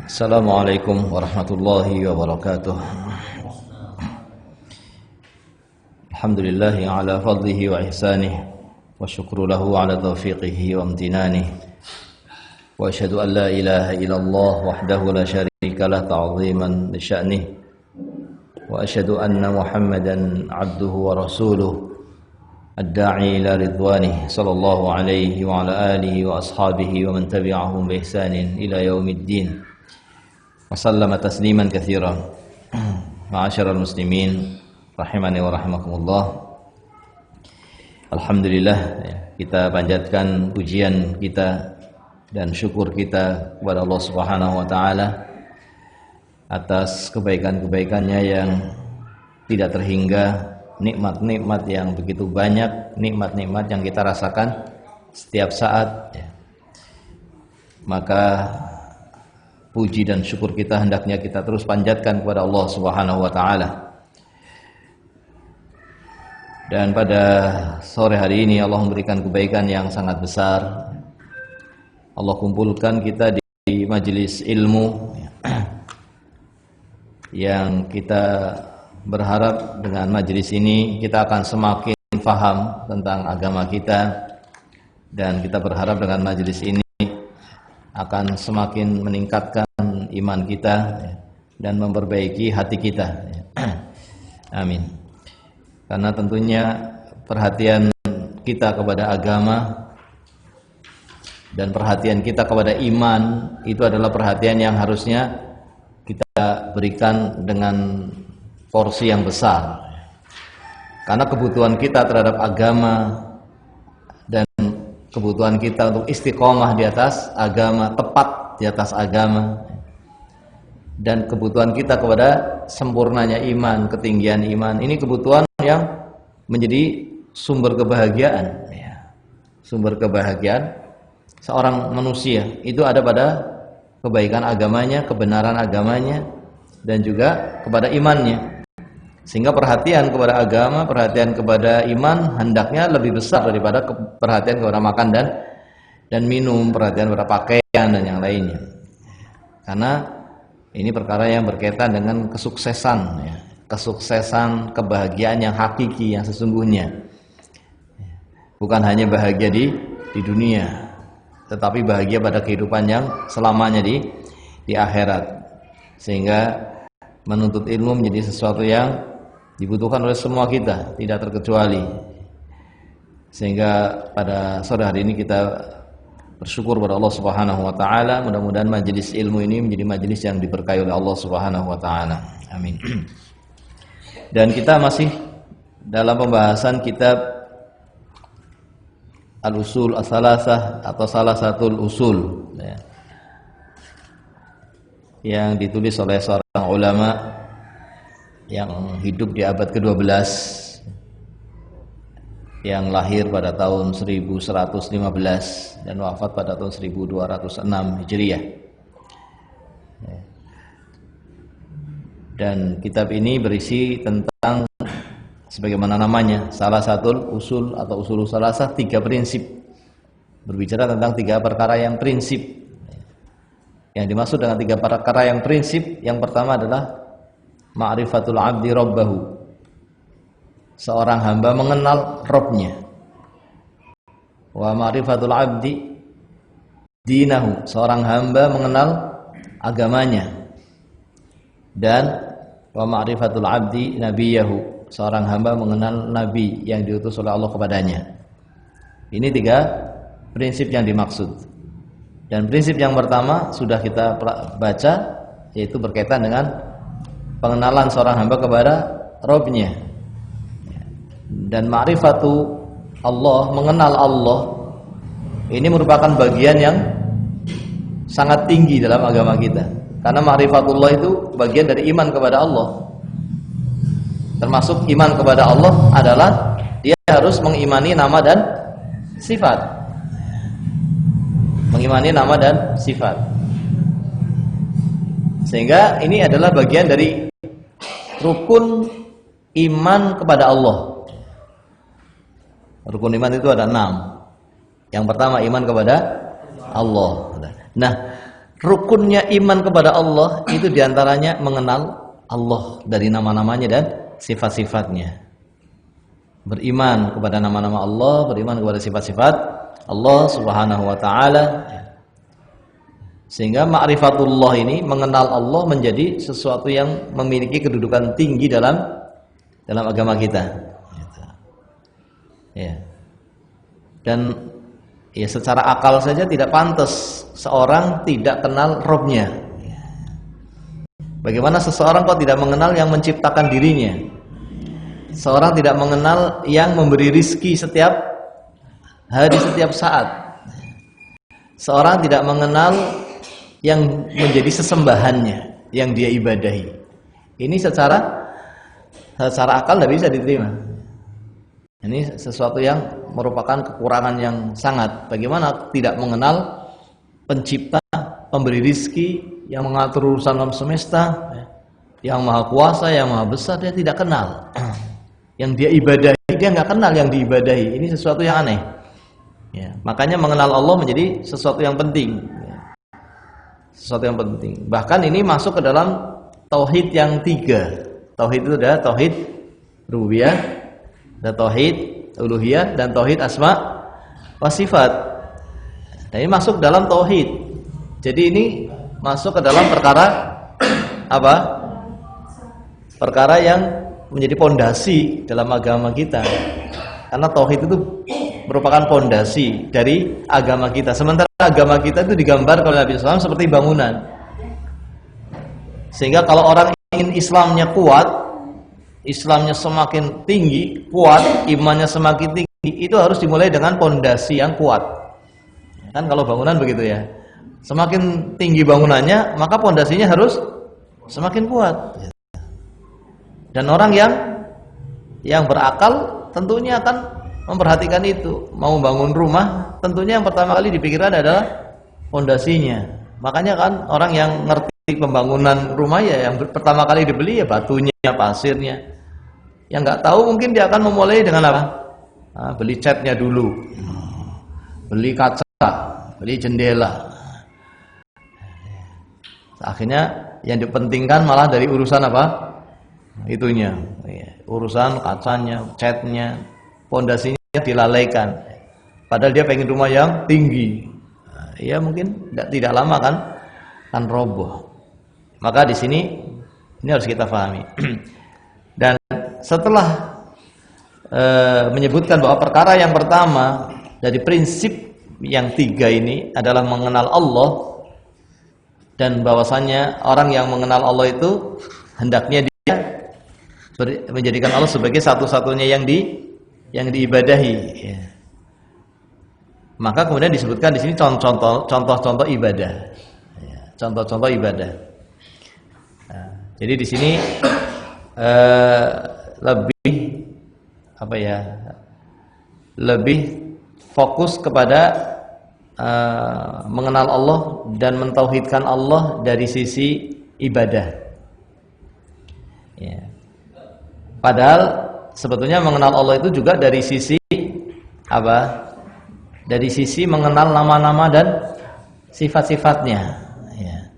Assalamualaikum warahmatullahi wabarakatuh. Alhamdulillahi ala fadlihi wa ihsanih, wa syukru lahu ala taufiqihi wa amtinanih, wa asyhadu an la ilaha illallah wahdahu la syarika lah ta'ziman li sya'nih, wa asyhadu anna Muhammadan abduhu wa rasuluh ad-da'i ila ridwanih sallallahu alaihi wa ala alihi wa ashabihi wa man tabi'ahum bi ihsanin ila yaumiddin. Wasallama tasliman katsiran. Ma'asyiral muslimin rahimani wa rahimakumullah. Alhamdulillah, kita panjatkan pujian kita dan syukur kita kepada Allah Subhanahu wa taala atas kebaikan-kebaikannya yang tidak terhingga, nikmat-nikmat yang begitu banyak, nikmat-nikmat yang kita rasakan setiap saat. Maka puji dan syukur kita hendaknya kita terus panjatkan kepada Allah Subhanahu wa taala. Dan pada sore hari ini Allah memberikan kebaikan yang sangat besar. Allah kumpulkan kita di majelis ilmu yang kita berharap dengan majelis ini kita akan semakin paham tentang agama kita, dan kita berharap dengan majelis ini akan semakin meningkatkan iman kita dan memperbaiki hati kita. Amin. Karena tentunya perhatian kita kepada agama dan perhatian kita kepada iman itu adalah perhatian yang harusnya kita berikan dengan porsi yang besar. Karena kebutuhan kita terhadap agama dan kebutuhan kita untuk istiqomah di atas agama, tepat di atas agama, dan kebutuhan kita kepada sempurnanya iman, ketinggian iman, ini kebutuhan yang menjadi sumber kebahagiaan. Sumber kebahagiaan seorang manusia itu ada pada kebaikan agamanya, kebenaran agamanya, dan juga kepada imannya. Sehingga perhatian kepada agama, perhatian kepada iman hendaknya lebih besar daripada perhatian kepada makan dan minum, perhatian kepada pakaian dan yang lainnya. Karena ini perkara yang berkaitan dengan kesuksesan, kesuksesan, kebahagiaan yang hakiki, yang sesungguhnya. Bukan hanya bahagia di dunia, tetapi bahagia pada kehidupan yang selamanya di akhirat. Sehingga menuntut ilmu menjadi sesuatu yang dibutuhkan oleh semua kita, tidak terkecuali. Sehingga pada sore hari ini kita bersyukur kepada Allah Subhanahu wa taala. Mudah-mudahan majelis ilmu ini menjadi majelis yang diberkahi oleh Allah Subhanahu wa taala. Amin. Dan kita masih dalam pembahasan kitab Al-Usul As-Salasah atau salah satu usul yang ditulis oleh seorang ulama yang hidup di abad ke-12, yang lahir pada tahun 1115 dan wafat pada tahun 1206 Hijriah. Dan kitab ini berisi tentang, sebagaimana namanya, salah satu usul atau usul salasah, 3 prinsip. Berbicara tentang 3 perkara yang prinsip. Yang dimaksud dengan 3 perkara yang prinsip, yang pertama adalah ma'rifatul abdi rabbahu. Seorang hamba mengenal Rabbnya. Wa ma'rifatul abdi dinahu. Seorang hamba mengenal agamanya. Dan wa ma'rifatul abdi nabiyahu. Seorang hamba mengenal nabi yang diutus oleh Allah kepadanya. Ini 3 prinsip yang dimaksud. Dan prinsip yang pertama sudah kita baca, yaitu berkaitan dengan pengenalan seorang hamba kepada Rabbnya. Dan ma'rifatu Allah, mengenal Allah, ini merupakan bagian yang sangat tinggi dalam agama kita. Karena ma'rifatullah itu bagian dari iman kepada Allah. Termasuk iman kepada Allah adalah dia harus mengimani nama dan sifat. Mengimani nama dan sifat. Sehingga ini adalah bagian dari rukun iman kepada Allah. Rukun iman itu ada 6. Yang pertama iman kepada Allah. Nah, rukunnya iman kepada Allah itu diantaranya mengenal Allah dari nama-namanya dan sifat-sifatnya. Beriman kepada nama-nama Allah, beriman kepada sifat-sifat Allah Subhanahu wa taala. Sehingga ma'rifatullah ini mengenal Allah menjadi sesuatu yang memiliki kedudukan tinggi dalam agama kita. Ya. Dan ya secara akal saja tidak pantas seorang tidak kenal Robnya. Bagaimana seseorang kok tidak mengenal yang menciptakan dirinya? Seorang tidak mengenal yang memberi rizki setiap hari, setiap saat. Seorang tidak mengenal yang menjadi sesembahannya, yang dia ibadahi. Ini secara akal tidak bisa diterima. Ini sesuatu yang merupakan kekurangan yang sangat. Bagaimana tidak mengenal pencipta, pemberi rizki, yang mengatur urusan alam semesta, yang maha kuasa, yang maha besar, dia tidak kenal. Yang dia ibadahi, dia nggak kenal yang diibadahi. Ini sesuatu yang aneh. Ya, makanya mengenal Allah menjadi sesuatu yang penting. Sesuatu yang penting. Bahkan ini masuk ke dalam tauhid yang 3. Tauhid itu ada tauhid rububiyah, ada tauhid uluhiyah, dan tauhid asma wa sifat. Dan ini masuk dalam tauhid. Jadi ini masuk ke dalam perkara apa? Perkara yang menjadi pondasi dalam agama kita. Karena tauhid itu merupakan pondasi dari agama kita. Sementara agama kita itu digambar oleh Nabi SAW seperti bangunan. Sehingga kalau orang ingin Islamnya kuat, Islamnya semakin tinggi, kuat, imannya semakin tinggi, itu harus dimulai dengan pondasi yang kuat. Kan kalau bangunan begitu ya. Semakin tinggi bangunannya, maka pondasinya harus semakin kuat. Dan orang yang berakal tentunya akan memperhatikan itu. Mau bangun rumah, tentunya yang pertama kali dipikirkan adalah pondasinya. Makanya kan orang yang ngerti pembangunan rumah ya, yang pertama kali dibeli ya batunya, pasirnya. Yang nggak tahu mungkin dia akan memulai dengan apa? Beli catnya dulu, beli kaca, beli jendela. Akhirnya yang dipentingkan malah dari urusan apa? Itunya, urusan kacanya, catnya, pondasinya dilalaikan. Padahal dia pengen rumah yang tinggi. Ya mungkin tidak lama kan roboh. Maka di sini ini harus kita pahami. Dan setelah menyebutkan bahwa perkara yang pertama dari prinsip yang 3 ini adalah mengenal Allah, dan bahwasannya orang yang mengenal Allah itu hendaknya dia menjadikan Allah sebagai satu-satunya yang diibadahi. Ya. Maka kemudian disebutkan di sini contoh-contoh ibadah. Ya, contoh-contoh ibadah. Nah, jadi di sini lebih apa ya? Lebih fokus kepada mengenal Allah dan mentauhidkan Allah dari sisi ibadah. Ya. Padahal sebetulnya mengenal Allah itu juga dari sisi apa? Dari sisi mengenal nama-nama dan sifat-sifatnya. Ya.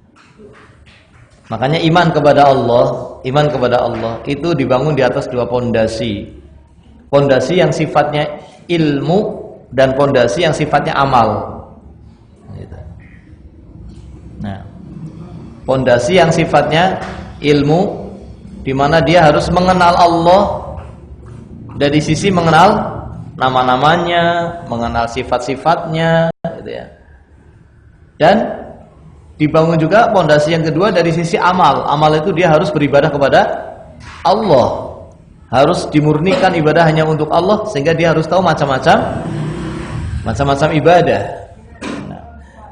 Makanya iman kepada Allah itu dibangun di atas 2 pondasi. Pondasi yang sifatnya ilmu dan pondasi yang sifatnya amal. Nah, pondasi yang sifatnya ilmu, di mana dia harus mengenal Allah dari sisi mengenal nama-namanya, mengenal sifat-sifatnya, gitu ya. Dan dibangun juga pondasi yang kedua dari sisi amal. Amal itu dia harus beribadah kepada Allah, harus dimurnikan ibadah hanya untuk Allah, sehingga dia harus tahu macam-macam ibadah.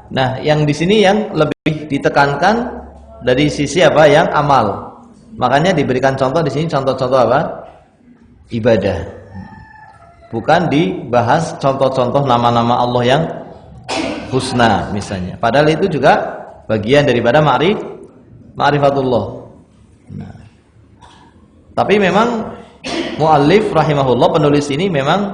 Nah, yang di sini yang lebih ditekankan dari sisi apa? Yang amal. Makanya diberikan contoh di sini, contoh-contoh apa? Ibadah. Bukan dibahas contoh-contoh nama-nama Allah yang husna misalnya. Padahal itu juga bagian daripada ma'rifatullah. Nah, tapi memang muallif rahimahullah, penulis ini memang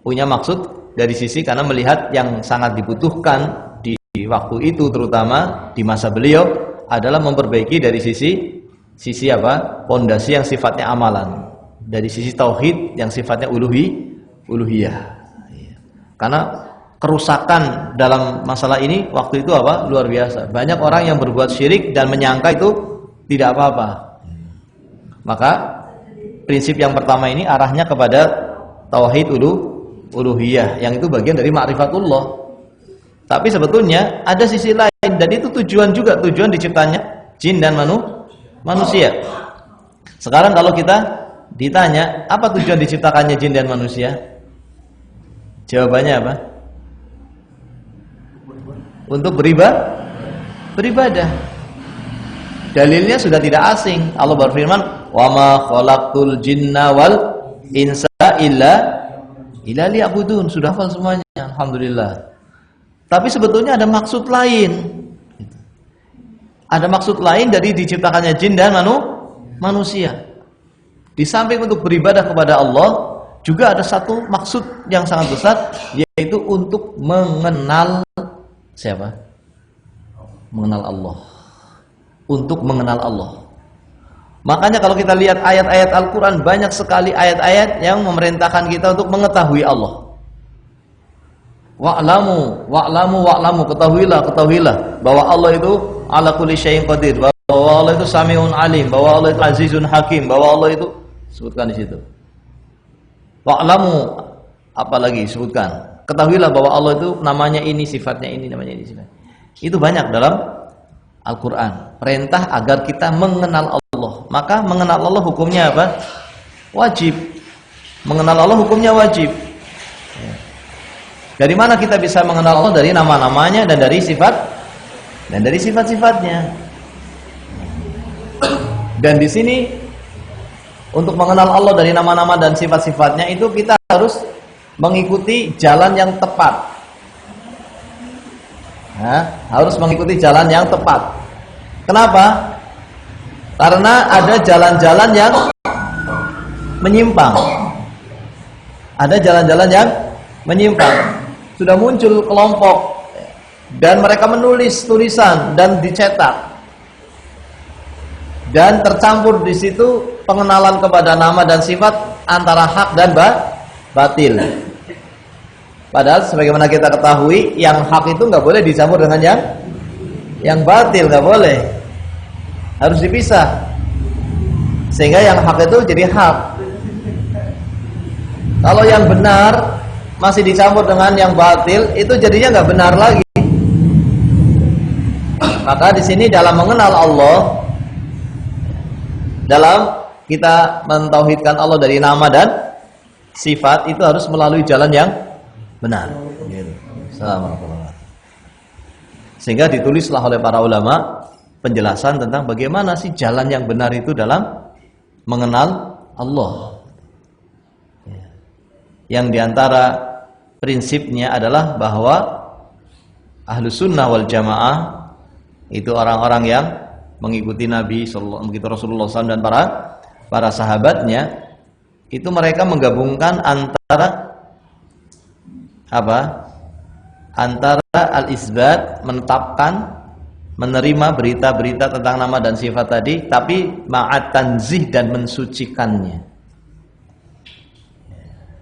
punya maksud dari sisi karena melihat yang sangat dibutuhkan di waktu itu, terutama di masa beliau, adalah memperbaiki dari sisi apa? Pondasi yang sifatnya amalan, dari sisi tauhid yang sifatnya uluhiyah. Karena kerusakan dalam masalah ini waktu itu apa? Luar biasa. Banyak orang yang berbuat syirik dan menyangka itu tidak apa-apa. Maka prinsip yang pertama ini arahnya kepada tauhid uluhiyah, yang itu bagian dari ma'rifatullah. Tapi sebetulnya ada sisi lain, dan itu tujuan diciptanya jin dan manusia. Sekarang kalau kita ditanya, apa tujuan diciptakannya jin dan manusia? Jawabannya apa? Untuk beribadah. Dalilnya sudah tidak asing. Allah berfirman, "Wa ma khalaqtul jinna wal insa illa liya'budun." Sudah hafal semuanya, alhamdulillah. Tapi sebetulnya ada maksud lain. Ada maksud lain dari diciptakannya jin dan manusia. Di samping untuk beribadah kepada Allah, juga ada satu maksud yang sangat besar, yaitu untuk mengenal siapa? Mengenal Allah. Untuk mengenal Allah. Makanya kalau kita lihat ayat-ayat Al-Quran, banyak sekali ayat-ayat yang memerintahkan kita untuk mengetahui Allah. Wa'lamu, ketahuilah bahwa Allah itu ala kulli syai'in qadir, bahwa Allah itu sami'un alim, bahwa Allah itu azizun hakim, bahwa Allah itu, sebutkan di situ. Wa'lamu, apalagi sebutkan, ketahuilah bahwa Allah itu namanya ini, sifatnya ini, namanya ini, sifatnya. Itu banyak dalam Al-Quran, perintah agar kita mengenal Allah. Maka mengenal Allah hukumnya apa? Wajib. Mengenal Allah hukumnya wajib. Dari mana kita bisa mengenal Allah? Dari nama-namanya dan dari sifat-sifatnya. Dan di sini untuk mengenal Allah dari nama-nama dan sifat-sifatnya itu kita harus mengikuti jalan yang tepat. Harus mengikuti jalan yang tepat. Kenapa? Karena ada jalan-jalan yang menyimpang. Ada jalan-jalan yang menyimpang. Sudah muncul kelompok dan mereka menulis tulisan dan dicetak. Dan tercampur di situ pengenalan kepada nama dan sifat antara hak dan batil. Padahal sebagaimana kita ketahui, yang hak itu nggak boleh dicampur dengan yang batil, nggak boleh, harus dipisah. Sehingga yang hak itu jadi hak. Kalau yang benar masih dicampur dengan yang batil, itu jadinya nggak benar lagi. Maka di sini dalam mengenal Allah, dalam kita mentauhidkan Allah dari nama dan sifat, itu harus melalui jalan yang benar. Assalamualaikum. Sehingga ditulislah oleh para ulama penjelasan tentang bagaimana sih jalan yang benar itu dalam mengenal Allah. Yang diantara prinsipnya adalah bahwa Ahlus Sunnah wal Jamaah itu orang-orang yang mengikuti Nabi sallallahu, mengikuti Rasulullah SAW dan para sahabatnya, itu mereka menggabungkan antara apa? Antara al-isbat, menetapkan, menerima berita-berita tentang nama dan sifat tadi, tapi ma'at tanzih, dan mensucikannya.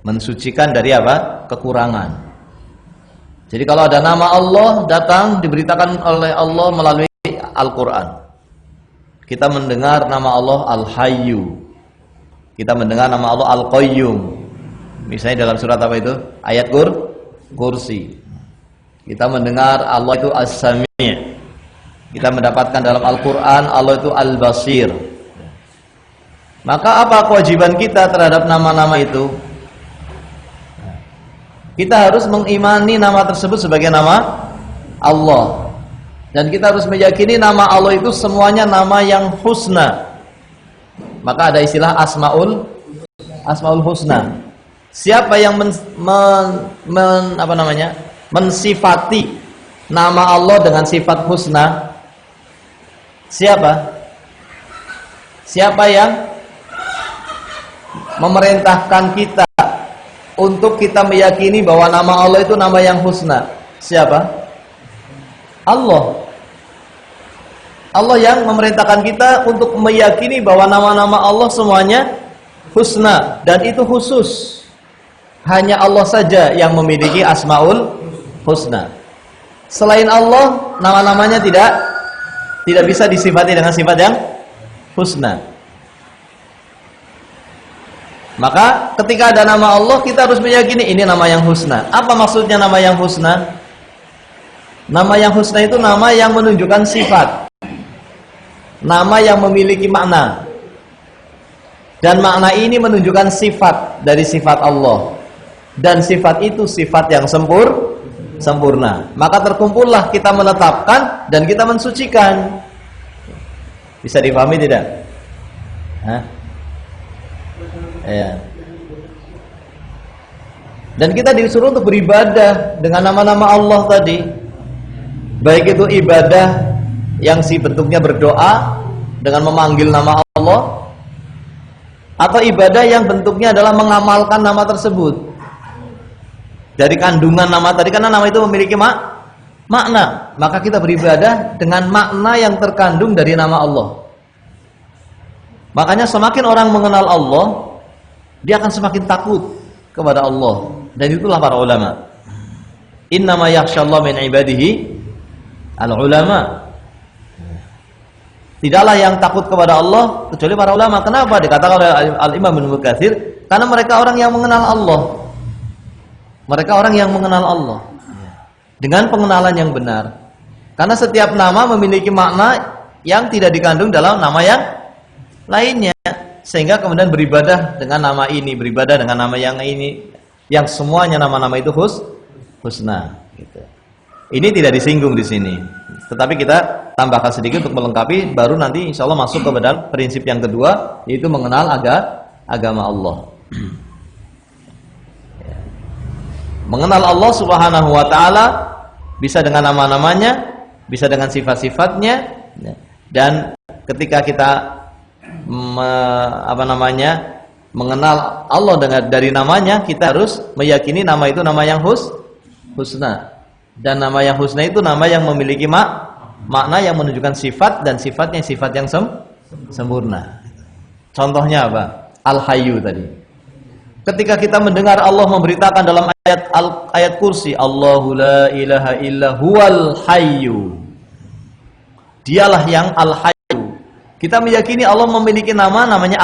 Mensucikan dari apa? Kekurangan. Jadi kalau ada nama Allah datang diberitakan oleh Allah melalui Al-Quran. Kita mendengar nama Allah Al-Hayyu. Kita mendengar nama Allah Al-Qayyum. Misalnya dalam surat apa itu? Ayat Kursi. Kita mendengar Allah itu As-Sami'. Kita mendapatkan dalam Al-Quran Allah itu Al-Basir. Maka apa kewajiban kita terhadap nama-nama itu? Kita harus mengimani nama tersebut sebagai nama Allah. Dan kita harus meyakini nama Allah itu semuanya nama yang husna. Maka ada istilah Asmaul Husna. Siapa yang mensifati nama Allah dengan sifat husna? Siapa yang memerintahkan kita untuk kita meyakini bahwa nama Allah itu nama yang husna? Siapa? Allah. Allah yang memerintahkan kita untuk meyakini bahwa nama-nama Allah semuanya husna, dan itu khusus. Hanya Allah saja yang memiliki asmaul husna. Selain Allah, nama-namanya tidak bisa disifati dengan sifat yang husna. Maka ketika ada nama Allah, kita harus meyakini ini nama yang husna. Apa maksudnya nama yang husna? Nama yang husna itu nama yang menunjukkan sifat, nama yang memiliki makna. Dan makna ini menunjukkan sifat dari sifat Allah. Dan sifat itu sifat yang sempurna. Maka terkumpullah kita menetapkan dan kita mensucikan. Bisa dipahami tidak? Hah? Ya. Dan kita disuruh untuk beribadah dengan nama-nama Allah tadi. Baik itu ibadah yang bentuknya berdoa dengan memanggil nama Allah, atau ibadah yang bentuknya adalah mengamalkan nama tersebut. Dari kandungan nama tadi, karena nama itu memiliki makna, maka kita beribadah dengan makna yang terkandung dari nama Allah. Makanya semakin orang mengenal Allah, dia akan semakin takut kepada Allah. Dan itulah para ulama. Innama yakhshallahu min ibadihi al-ulama. Tidaklah yang takut kepada Allah kecuali para ulama. Kenapa? Dikatakan oleh Al-Imam Ibnu Katsir, karena mereka orang yang mengenal Allah. Mereka orang yang mengenal Allah dengan pengenalan yang benar. Karena setiap nama memiliki makna yang tidak dikandung dalam nama yang lainnya. Sehingga kemudian beribadah dengan nama ini, beribadah dengan nama yang ini, yang semuanya nama-nama itu husna. Gitu. Ini tidak disinggung di sini. Tetapi kita tambahkan sedikit untuk melengkapi, baru nanti insya Allah masuk kepada prinsip yang kedua, yaitu mengenal agama Allah. Mengenal Allah Subhanahu wa taala bisa dengan nama-namanya, bisa dengan sifat-sifatnya, dan ketika kita mengenal Allah dari namanya, kita harus meyakini nama itu nama yang husna. Dan nama yang husna itu nama yang memiliki makna yang menunjukkan sifat, dan sifatnya sifat yang sempurna. Contohnya apa? Al-Hayyu tadi. Ketika kita mendengar Allah memberitakan dalam ayat kursi, Allahu la ilaha illa huwal hayyu. Dialah yang Al-Hayyu. Kita meyakini Allah memiliki namanya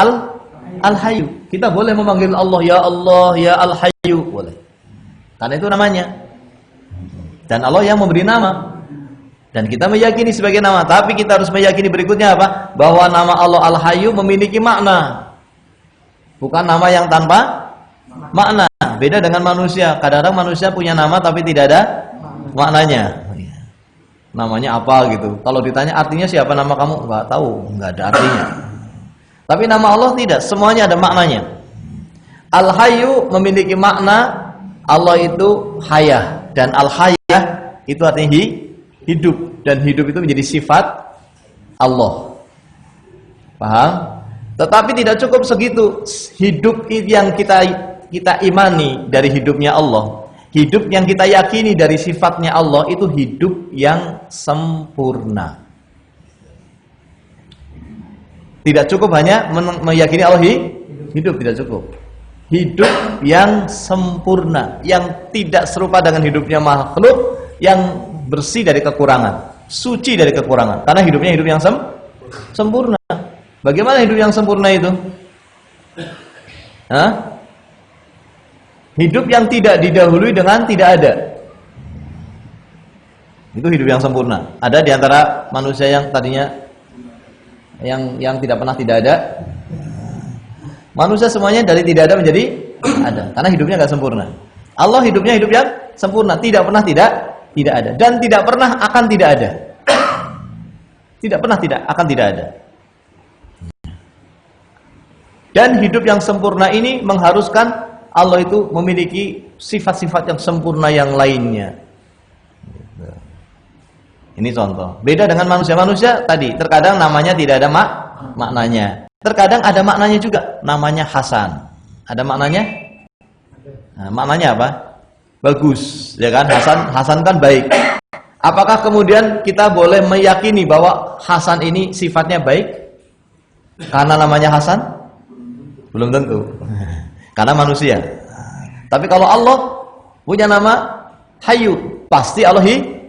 Al-Hayyu. Kita boleh memanggil Allah ya Al-Hayyu, boleh. Karena itu namanya. Dan Allah yang memberi nama. Dan kita meyakini sebagai nama. Tapi kita harus meyakini berikutnya apa? Bahwa nama Allah Al-Hayyu memiliki makna. Bukan nama yang tanpa makna. Beda dengan manusia. Kadang-kadang manusia punya nama tapi tidak ada maknanya. Namanya apa gitu. Kalau ditanya artinya siapa nama kamu? Enggak tahu, enggak ada artinya. Tapi nama Allah tidak, semuanya ada maknanya. Al-Hayyu memiliki makna. Allah itu hayah, dan Al-Hayah itu artinya hidup, dan hidup itu menjadi sifat Allah. Paham? Tetapi tidak cukup segitu. Hidup yang kita imani dari hidupnya Allah, hidup yang kita yakini dari sifatnya Allah, itu hidup yang sempurna. Tidak cukup hanya meyakini Allah hidup, tidak cukup. Hidup yang sempurna, yang tidak serupa dengan hidupnya makhluk, yang bersih dari kekurangan, suci dari kekurangan. Karena hidupnya hidup yang sempurna. Bagaimana hidup yang sempurna itu? Hidup yang tidak didahului dengan tidak ada. Itu hidup yang sempurna. Ada di antara manusia yang tadinya yang tidak pernah tidak ada. Manusia semuanya dari tidak ada menjadi ada. Karena hidupnya enggak sempurna. Allah hidupnya hidup yang sempurna, tidak pernah tidak ada, dan tidak pernah akan tidak ada. Tidak pernah akan tidak ada. Dan hidup yang sempurna ini mengharuskan Allah itu memiliki sifat-sifat yang sempurna yang lainnya. Ini contoh. Beda dengan manusia tadi. Terkadang namanya tidak ada maknanya. Terkadang ada maknanya juga. Namanya Hasan. Ada maknanya? Nah, maknanya apa? Bagus. Ya kan? Hasan kan baik. Apakah kemudian kita boleh meyakini bahwa Hasan ini sifatnya baik karena namanya Hasan? Belum tentu. Karena manusia. Tapi kalau Allah punya nama Hayyu, pasti Allah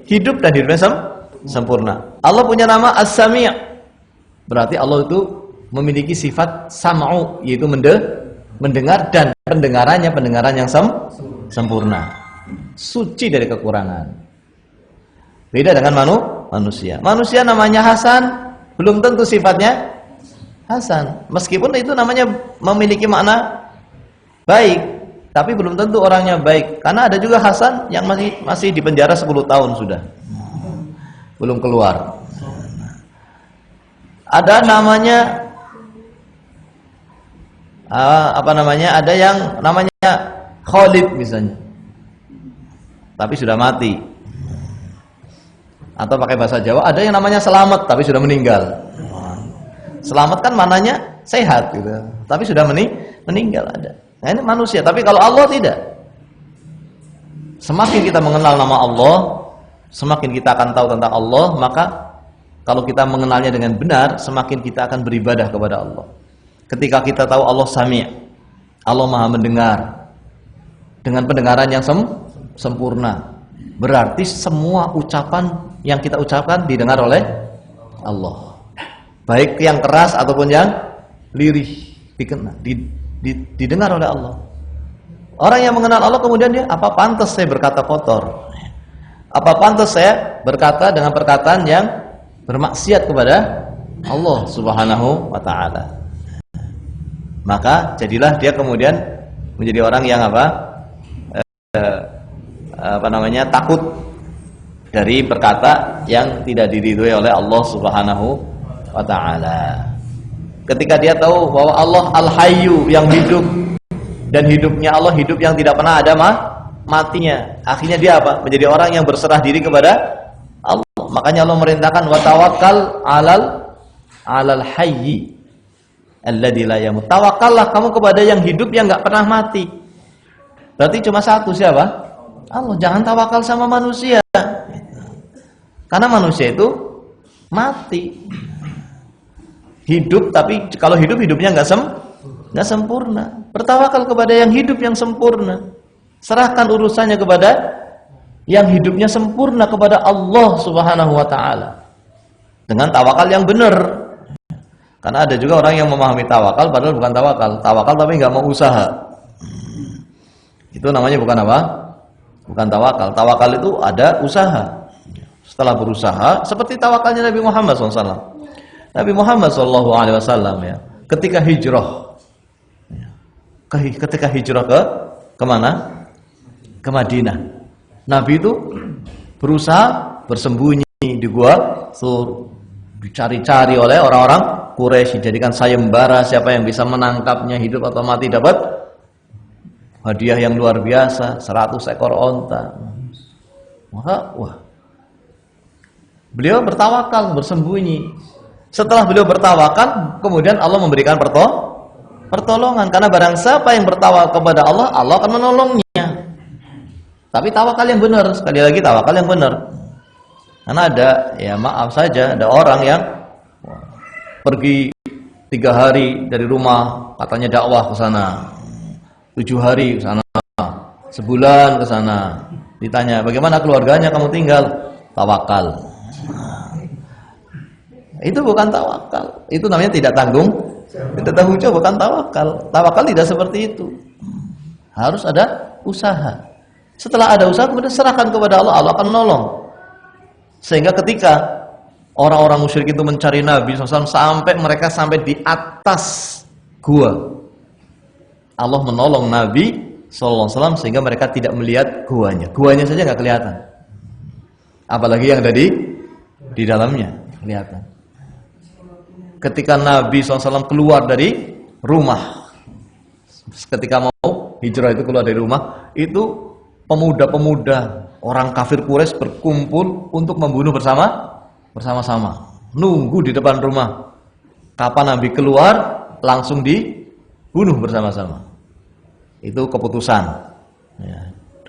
hidup dan hidupnya sempurna. Allah punya nama As-Sami', berarti Allah itu memiliki sifat sam'u, yaitu mendengar, dan pendengaran yang sempurna, suci dari kekurangan. Beda dengan manusia. Manusia namanya Hasan, belum tentu sifatnya Hasan. Meskipun itu namanya memiliki makna baik, tapi belum tentu orangnya baik. Karena ada juga Hasan yang masih di penjara 10 tahun sudah, belum keluar. Ada namanya ada yang namanya Khalid misalnya, tapi sudah mati. Atau pakai bahasa Jawa, ada yang namanya Selamat tapi sudah meninggal. Selamat kan maknanya sehat gitu, tapi sudah meninggal ada. Nah, ini manusia, tapi kalau Allah tidak. Semakin kita mengenal nama Allah, semakin kita akan tahu tentang Allah, maka kalau kita mengenalnya dengan benar, semakin kita akan beribadah kepada Allah. Ketika kita tahu Allah Sami', Allah Maha mendengar dengan pendengaran yang sempurna, berarti semua ucapan yang kita ucapkan didengar oleh Allah, baik yang keras ataupun yang lirih, didengar oleh Allah. Orang yang mengenal Allah kemudian dia, apa pantas saya berkata kotor? Apa pantas saya berkata dengan perkataan yang bermaksiat kepada Allah Subhanahu wa ta'ala? Maka jadilah dia kemudian menjadi orang yang takut dari perkata yang tidak diridhoi oleh Allah Subhanahu wa ta'ala. Ketika dia tahu bahwa Allah Al-Hayyu yang hidup, dan hidupnya Allah hidup yang tidak pernah ada matinya, akhirnya dia menjadi orang yang berserah diri kepada Allah. Makanya Allah merintahkan wa tawakkal 'alal hayyi alladzi la yamut. Tawakallah kamu kepada yang hidup yang enggak pernah mati. Berarti cuma satu, siapa? Allah. Jangan tawakal sama manusia. Karena manusia itu mati. Hidup, tapi kalau hidupnya enggak sempurna. Bertawakal kepada yang hidup yang sempurna. Serahkan urusannya kepada yang hidupnya sempurna, kepada Allah Subhanahu wa ta'ala. Dengan tawakal yang benar. Karena ada juga orang yang memahami tawakal padahal bukan tawakal. Tawakal tapi nggak mau usaha. Itu namanya bukan apa? Bukan tawakal. Tawakal itu ada usaha. Setelah berusaha, seperti tawakalnya Nabi Muhammad SAW. Nabi Muhammad SAW ya, ketika hijrah, ke mana? Ke Madinah. Nabi itu berusaha bersembunyi di gua Sur, dicari-cari oleh orang-orang Quraisy, dijadikan sayembara, siapa yang bisa menangkapnya hidup atau mati dapat hadiah yang luar biasa, 100 ekor onta. Beliau bertawakal, bersembunyi. Setelah beliau bertawakal, kemudian Allah memberikan pertolongan. Karena barang siapa yang bertawakal kepada Allah, Allah akan menolongnya. Tapi tawakal yang benar, sekali lagi tawakal yang benar. Karena ada, ya maaf saja, ada orang yang pergi 3 hari dari rumah, katanya dakwah ke sana, 7 hari ke sana, sebulan ke sana. Ditanya, bagaimana keluarganya kamu tinggal? Tawakal. Itu bukan tawakal. Itu namanya tidak tanggung jawab, bukan tawakal. Tawakal tidak seperti itu. Harus ada usaha. Setelah ada usaha, kemudian serahkan kepada Allah, Allah akan menolong. Sehingga ketika orang-orang musyrik itu mencari Nabi SAW sampai mereka sampai di atas gua, Allah menolong Nabi SAW sehingga mereka tidak melihat guanya. Guanya saja nggak kelihatan, apalagi yang ada di dalamnya kelihatan. Ketika Nabi SAW keluar dari rumah, ketika mau hijrah itu keluar dari rumah, itu pemuda-pemuda orang kafir Quraisy berkumpul untuk membunuh bersama-sama, nunggu di depan rumah. Kapan Nabi keluar, langsung dibunuh bersama-sama. Itu keputusan, ya.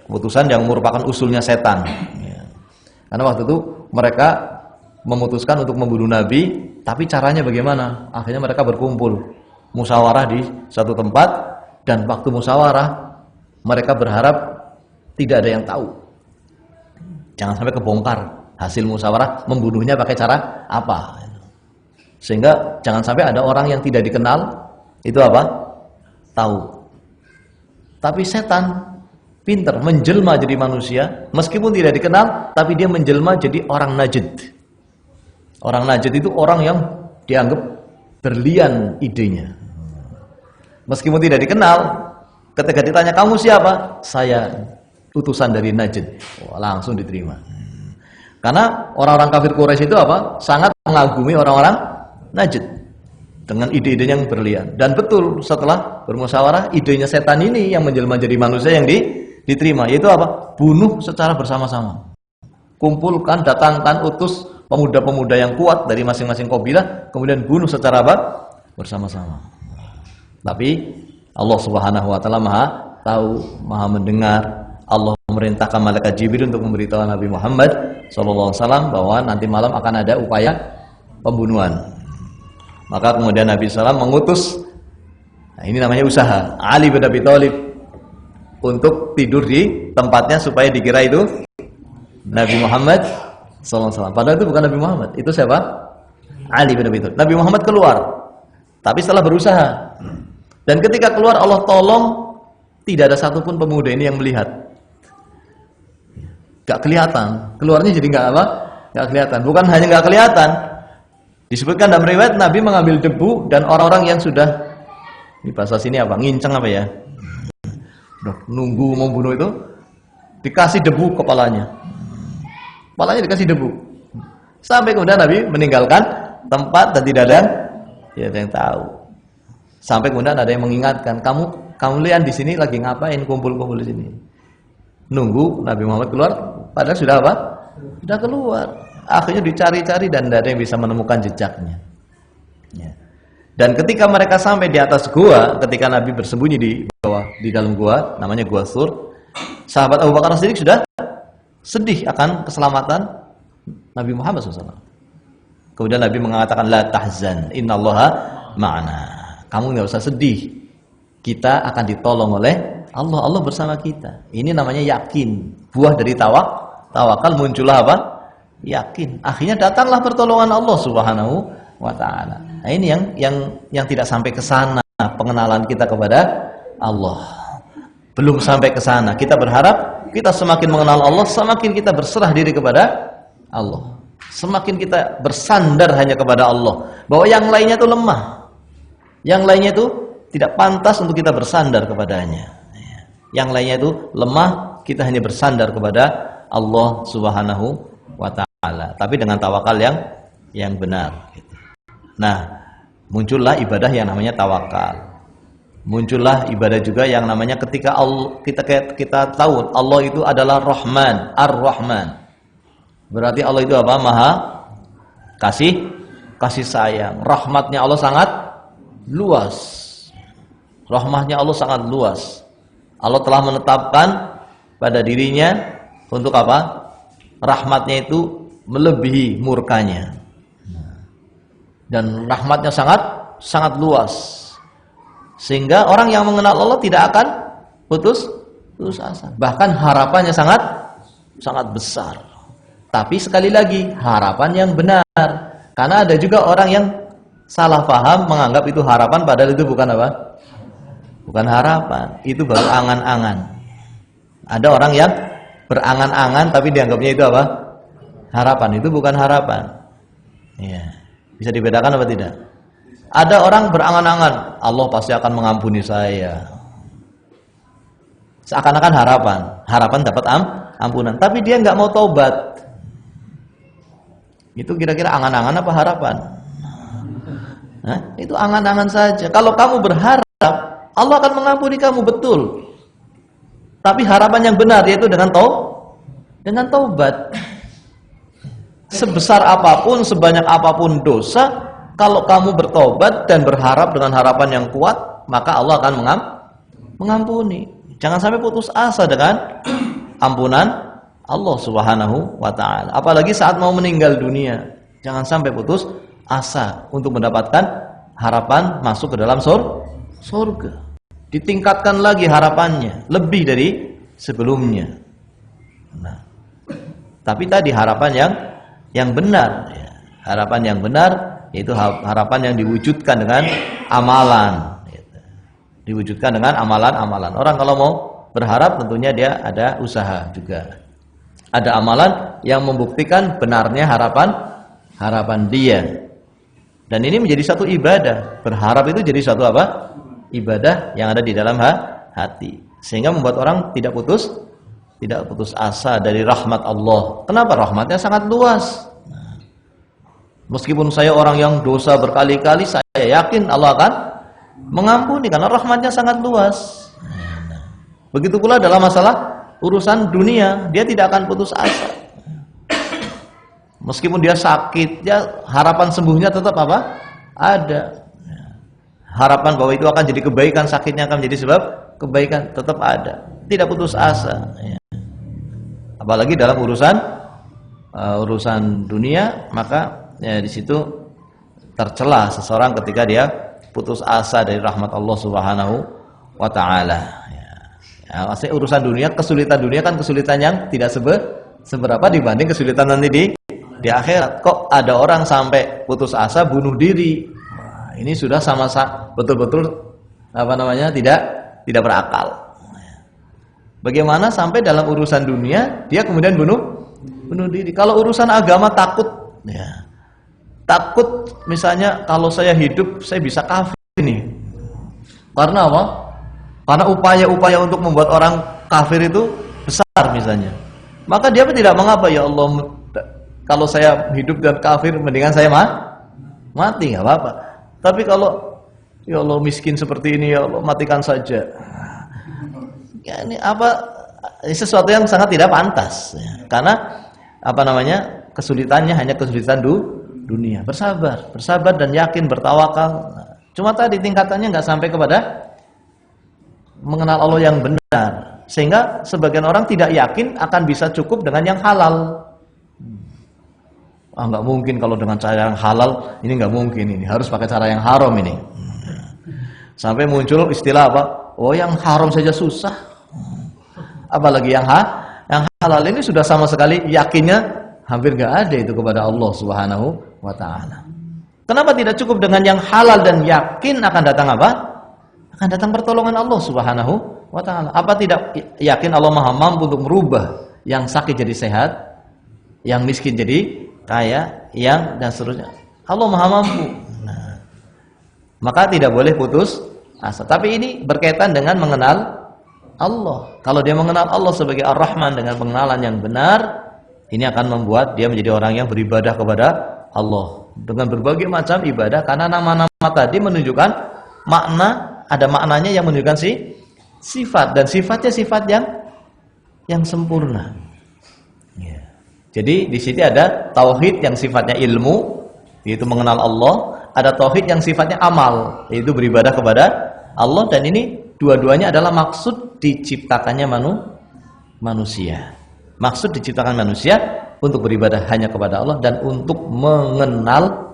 Keputusan yang merupakan usulnya setan, ya. Karena waktu itu mereka memutuskan untuk membunuh Nabi, tapi caranya bagaimana? Akhirnya mereka berkumpul, musyawarah di satu tempat, dan waktu musyawarah mereka berharap tidak ada yang tahu. Jangan sampai kebongkar hasil musyawarah membunuhnya pakai cara apa. Sehingga jangan sampai ada orang yang tidak dikenal itu apa? Tahu. Tapi setan pinter menjelma jadi manusia, meskipun tidak dikenal, tapi dia menjelma jadi orang Najd. Orang Najd itu orang yang dianggap berlian idenya. Meskipun tidak dikenal, ketika ditanya kamu siapa? Saya utusan dari Najd. Wah, langsung diterima. Karena orang-orang kafir Quraisy itu apa? Sangat mengagumi orang-orang Najd dengan ide-ide yang berlian. Dan betul setelah bermusyawarah, idenya setan ini yang menjelma jadi manusia yang diterima, yaitu apa? Bunuh secara bersama-sama. Kumpulkan, datangkan, utus pemuda-pemuda yang kuat dari masing-masing kabilah, kemudian bunuh secara apa? Bersama-sama. Tapi Allah Subhanahu wa taala Maha tahu, Maha mendengar. Allah memerintahkan malaikat Jibril untuk memberitahu Nabi Muhammad sallallahu alaihi wasallam bahwa nanti malam akan ada upaya pembunuhan. Maka kemudian Nabi SAW mengutus, nah ini namanya usaha, Ali bin Abi Thalib untuk tidur di tempatnya supaya dikira itu Nabi Muhammad SAW. Padahal itu bukan Nabi Muhammad, itu siapa? Ali bin Abi Thalib. Nabi Muhammad keluar, tapi setelah berusaha. Dan ketika keluar Allah tolong, tidak ada satupun pemuda ini yang melihat. Gak kelihatan, keluarnya jadi gak apa? Gak kelihatan. Bukan hanya gak kelihatan, disebutkan dalam riwayat Nabi mengambil debu dan orang-orang yang sudah, di bahasa sini apa? Nginceng apa ya? Nunggu membunuh itu, dikasih debu kepalanya. Kepalanya dikasih debu. Sampai kemudian Nabi meninggalkan tempat dan tidak ada yang tahu. Sampai kemudian ada yang mengingatkan, kamu lihat di sini lagi ngapain kumpul-kumpul di sini? Nunggu Nabi Muhammad keluar, padahal sudah apa? Sudah keluar. Akhirnya dicari-cari dan tidak ada yang bisa menemukan jejaknya. Ya. Dan ketika mereka sampai di atas gua, ketika Nabi bersembunyi di bawah, di dalam gua, namanya Gua Sur, sahabat Abu Bakar Siddiq sudah sedih akan keselamatan Nabi Muhammad SAW. Kemudian Nabi mengatakan, la tahzan, innallaha ma'ana. Kamu nggak usah sedih, kita akan ditolong oleh Allah. Allah bersama kita. Ini namanya yakin. Buah dari tawakal muncullah apa? Yakin. Akhirnya datanglah pertolongan Allah Subhanahu wa taala. Nah, ini yang tidak sampai ke sana pengenalan kita kepada Allah. Belum sampai ke sana. Kita berharap kita semakin mengenal Allah, semakin kita berserah diri kepada Allah. Semakin kita bersandar hanya kepada Allah. Bahwa yang lainnya itu lemah. Yang lainnya itu tidak pantas untuk kita bersandar kepadanya. Yang lainnya itu lemah, kita hanya bersandar kepada Allah Subhanahu wa taala, tapi dengan tawakal yang benar. Nah, muncullah ibadah yang namanya tawakal. Muncullah ibadah juga yang namanya ketika kita tahu Allah itu adalah Rahman, Ar-Rahman. Berarti Allah itu apa? Maha kasih sayang. Rahmatnya Allah sangat luas. Rahmatnya Allah sangat luas. Allah telah menetapkan pada dirinya untuk apa? Rahmatnya itu melebihi murkanya. Dan rahmatnya sangat luas. Sehingga orang yang mengenal Allah tidak akan putus asa. Bahkan harapannya sangat besar. Tapi sekali lagi, harapan yang benar. Karena ada juga orang yang salah paham menganggap itu harapan, padahal itu bukan apa? Bukan harapan, itu baru angan-angan. Ada orang yang berangan-angan tapi dianggapnya itu apa? Harapan. Itu bukan harapan. Ya. Bisa dibedakan apa tidak? Ada orang berangan-angan, Allah pasti akan mengampuni saya. Seakan-akan harapan dapat ampunan, tapi dia nggak mau taubat. Itu kira-kira angan-angan apa harapan? Hah? Itu angan-angan saja. Kalau kamu berharap Allah akan mengampuni kamu, betul. Tapi harapan yang benar yaitu dengan taubat. Sebesar apapun, sebanyak apapun dosa, kalau kamu bertobat dan berharap dengan harapan yang kuat, maka Allah akan mengampuni. Jangan sampai putus asa dengan ampunan Allah Subhanahu wa ta'ala. Apalagi saat mau meninggal dunia, jangan sampai putus asa untuk mendapatkan harapan masuk ke dalam surga. Ditingkatkan lagi harapannya lebih dari sebelumnya. Nah, tapi tadi harapan yang benar, ya. Harapan yang benar yaitu harapan yang diwujudkan dengan amalan, gitu. Diwujudkan dengan amalan-amalan. Orang kalau mau berharap tentunya dia ada usaha juga, ada amalan yang membuktikan benarnya harapan dia. Dan ini menjadi satu ibadah. Berharap itu jadi satu apa? Ibadah yang ada di dalam hati, sehingga membuat orang tidak putus asa dari rahmat Allah. Kenapa? Rahmatnya sangat luas. Meskipun saya orang yang dosa berkali-kali, saya yakin Allah akan mengampuni karena rahmatnya sangat luas. Begitu pula dalam masalah urusan dunia, dia tidak akan putus asa. Meskipun dia sakit, dia harapan sembuhnya tetap apa? Ada. Harapan bahwa itu akan jadi kebaikan, sakitnya akan menjadi sebab kebaikan, tetap ada. Tidak putus asa. Apalagi dalam urusan dunia, maka ya, di situ tercela seseorang ketika dia putus asa dari rahmat Allah Subhanahu wa ta'ala. Ya, maksudnya urusan dunia, kesulitan dunia kan kesulitan yang tidak seberapa dibanding kesulitan nanti di akhirat. Kok ada orang sampai putus asa bunuh diri? Ini sudah betul-betul tidak berakal. Bagaimana sampai dalam urusan dunia dia kemudian bunuh diri? Kalau urusan agama takut, ya. Takut misalnya kalau saya hidup saya bisa kafir nih. Karena apa? Karena upaya-upaya untuk membuat orang kafir itu besar misalnya. Maka dia tidak mengapa, ya Allah, kalau saya hidup dan kafir mendingan saya mati, nggak apa-apa. Tapi kalau ya Allah miskin seperti ini, ya Allah matikan saja. Ya, ini sesuatu yang sangat tidak pantas, ya. Karena kesulitannya hanya kesulitan dunia. Bersabar dan yakin, bertawakal. Cuma tadi tingkatannya nggak sampai kepada mengenal Allah yang benar, sehingga sebagian orang tidak yakin akan bisa cukup dengan yang halal. Nggak mungkin kalau dengan cara yang halal, ini nggak mungkin, ini harus pakai cara yang haram ini. Sampai muncul istilah apa? Oh, yang haram saja susah, apalagi yang halal. Ini sudah sama sekali yakinnya hampir nggak ada itu kepada Allah Subhanahu wa ta'ala. Kenapa tidak cukup dengan yang halal dan yakin akan datang apa? Akan datang pertolongan Allah Subhanahu wa ta'ala. Apa tidak yakin Allah Maha mampu untuk merubah yang sakit jadi sehat, yang miskin jadi kaya, dan seterusnya. Allah Maha mampu. Nah, maka tidak boleh putus asa. Tapi ini berkaitan dengan mengenal Allah. Kalau dia mengenal Allah sebagai Ar-Rahman dengan pengenalan yang benar, ini akan membuat dia menjadi orang yang beribadah kepada Allah dengan berbagai macam ibadah, karena nama-nama tadi menunjukkan makna, ada maknanya yang menunjukkan sifat, dan sifatnya sifat yang sempurna. Ya. Jadi di sini ada tauhid yang sifatnya ilmu, yaitu mengenal Allah, ada tauhid yang sifatnya amal, yaitu beribadah kepada Allah, dan ini dua-duanya adalah maksud diciptakannya manusia. Maksud diciptakan manusia untuk beribadah hanya kepada Allah dan untuk mengenal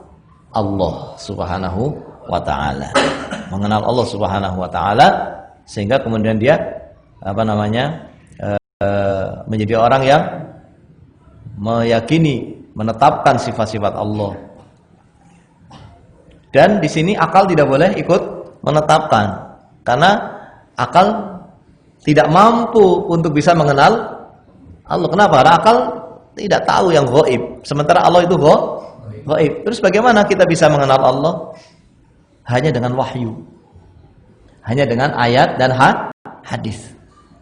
Allah Subhanahu wa ta'ala. Mengenal Allah Subhanahu wa ta'ala sehingga kemudian dia menjadi orang yang meyakini, menetapkan sifat-sifat Allah. Dan di sini akal tidak boleh ikut menetapkan, karena akal tidak mampu untuk bisa mengenal Allah. Kenapa? Karena akal tidak tahu yang gaib, sementara Allah itu gaib. Terus bagaimana kita bisa mengenal Allah? Hanya dengan wahyu, hanya dengan ayat dan hadis.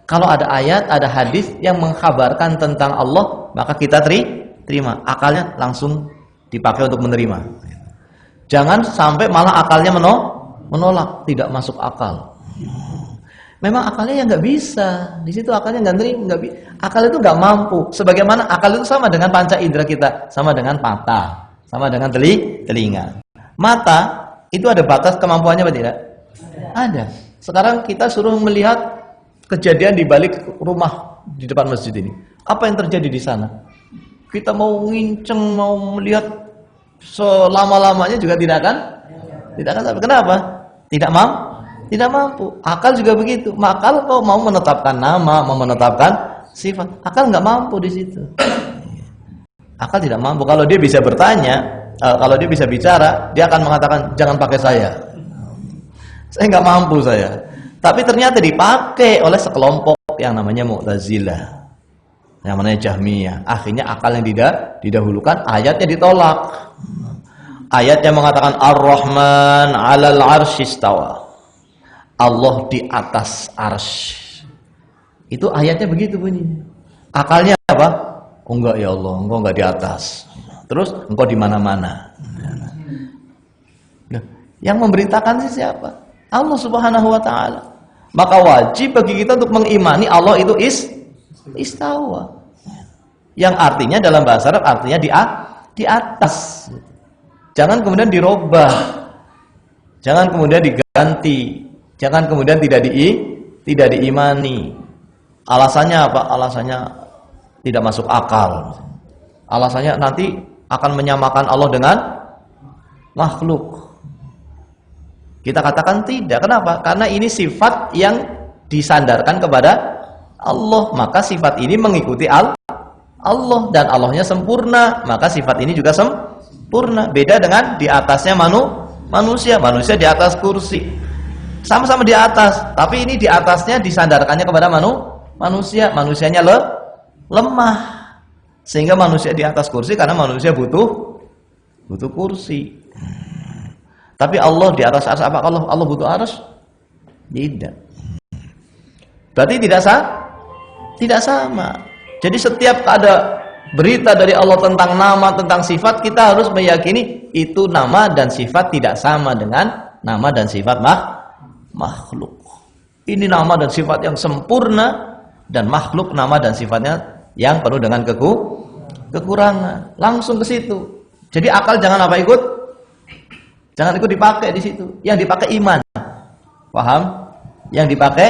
Kalau ada ayat, ada hadis yang mengkhabarkan tentang Allah, maka kita terima. Akalnya langsung dipakai untuk menerima. Jangan sampai malah akalnya menolak, tidak masuk akal. Memang akalnya yang nggak bisa, di situ akalnya nggak bisa. Akal itu nggak mampu. Sebagaimana akal itu sama dengan panca indera kita, sama dengan mata, sama dengan telinga. Mata itu ada batas kemampuannya apa tidak? Ada. Sekarang kita suruh melihat kejadian di balik rumah di depan masjid ini. Apa yang terjadi di sana? Kita mau nginceng, mau melihat selama-lamanya juga tidak akan sampai. Kenapa? Tidak mampu. Akal juga begitu. Akal kok mau menetapkan nama, mau menetapkan sifat, akal nggak mampu di situ. Akal tidak mampu. Kalau dia bisa bertanya, kalau dia bisa bicara, dia akan mengatakan jangan pakai saya nggak mampu saya. Tapi ternyata dipakai oleh sekelompok yang namanya Mu'tazilah, yang namanya Jahmiyah. Akhirnya akal yang didahulukan, ayatnya ditolak. Ayatnya mengatakan Ar-Rahman 'alal 'arsy istawa. Allah di atas arsy. Itu ayatnya begitu bunyinya. Akalnya apa? Oh enggak ya Allah, engkau enggak di atas. Terus engkau di mana-mana. Nah, yang memberitakan sih siapa? Allah Subhanahu wa taala. Maka wajib bagi kita untuk mengimani Allah itu istawa. Yang artinya dalam bahasa Arab artinya di atas. Jangan kemudian dirubah. Jangan kemudian diganti. Jangan kemudian tidak diimani. Alasannya apa? Alasannya tidak masuk akal. Alasannya nanti akan menyamakan Allah dengan makhluk. Kita katakan tidak. Kenapa? Karena ini sifat yang disandarkan kepada Allah. Maka sifat ini mengikuti Allah. Dan Allahnya sempurna. Maka sifat ini juga sempurna. Beda dengan di atasnya manusia. Manusia di atas kursi. Sama-sama di atas, tapi ini di atasnya disandarkannya kepada manusia. Manusianya lemah, sehingga manusia di atas kursi karena manusia butuh kursi. Tapi Allah di atas arsy. Apa Allah butuh arsy? Tidak. Berarti tidak sama. Jadi setiap ada berita dari Allah tentang nama, tentang sifat, kita harus meyakini itu nama dan sifat tidak sama dengan nama dan sifat makhluk. Ini nama dan sifat yang sempurna, dan makhluk nama dan sifatnya yang penuh dengan kekurangan. Langsung ke situ. Jadi akal jangan ikut dipakai di situ. Yang dipakai iman. Paham? Yang dipakai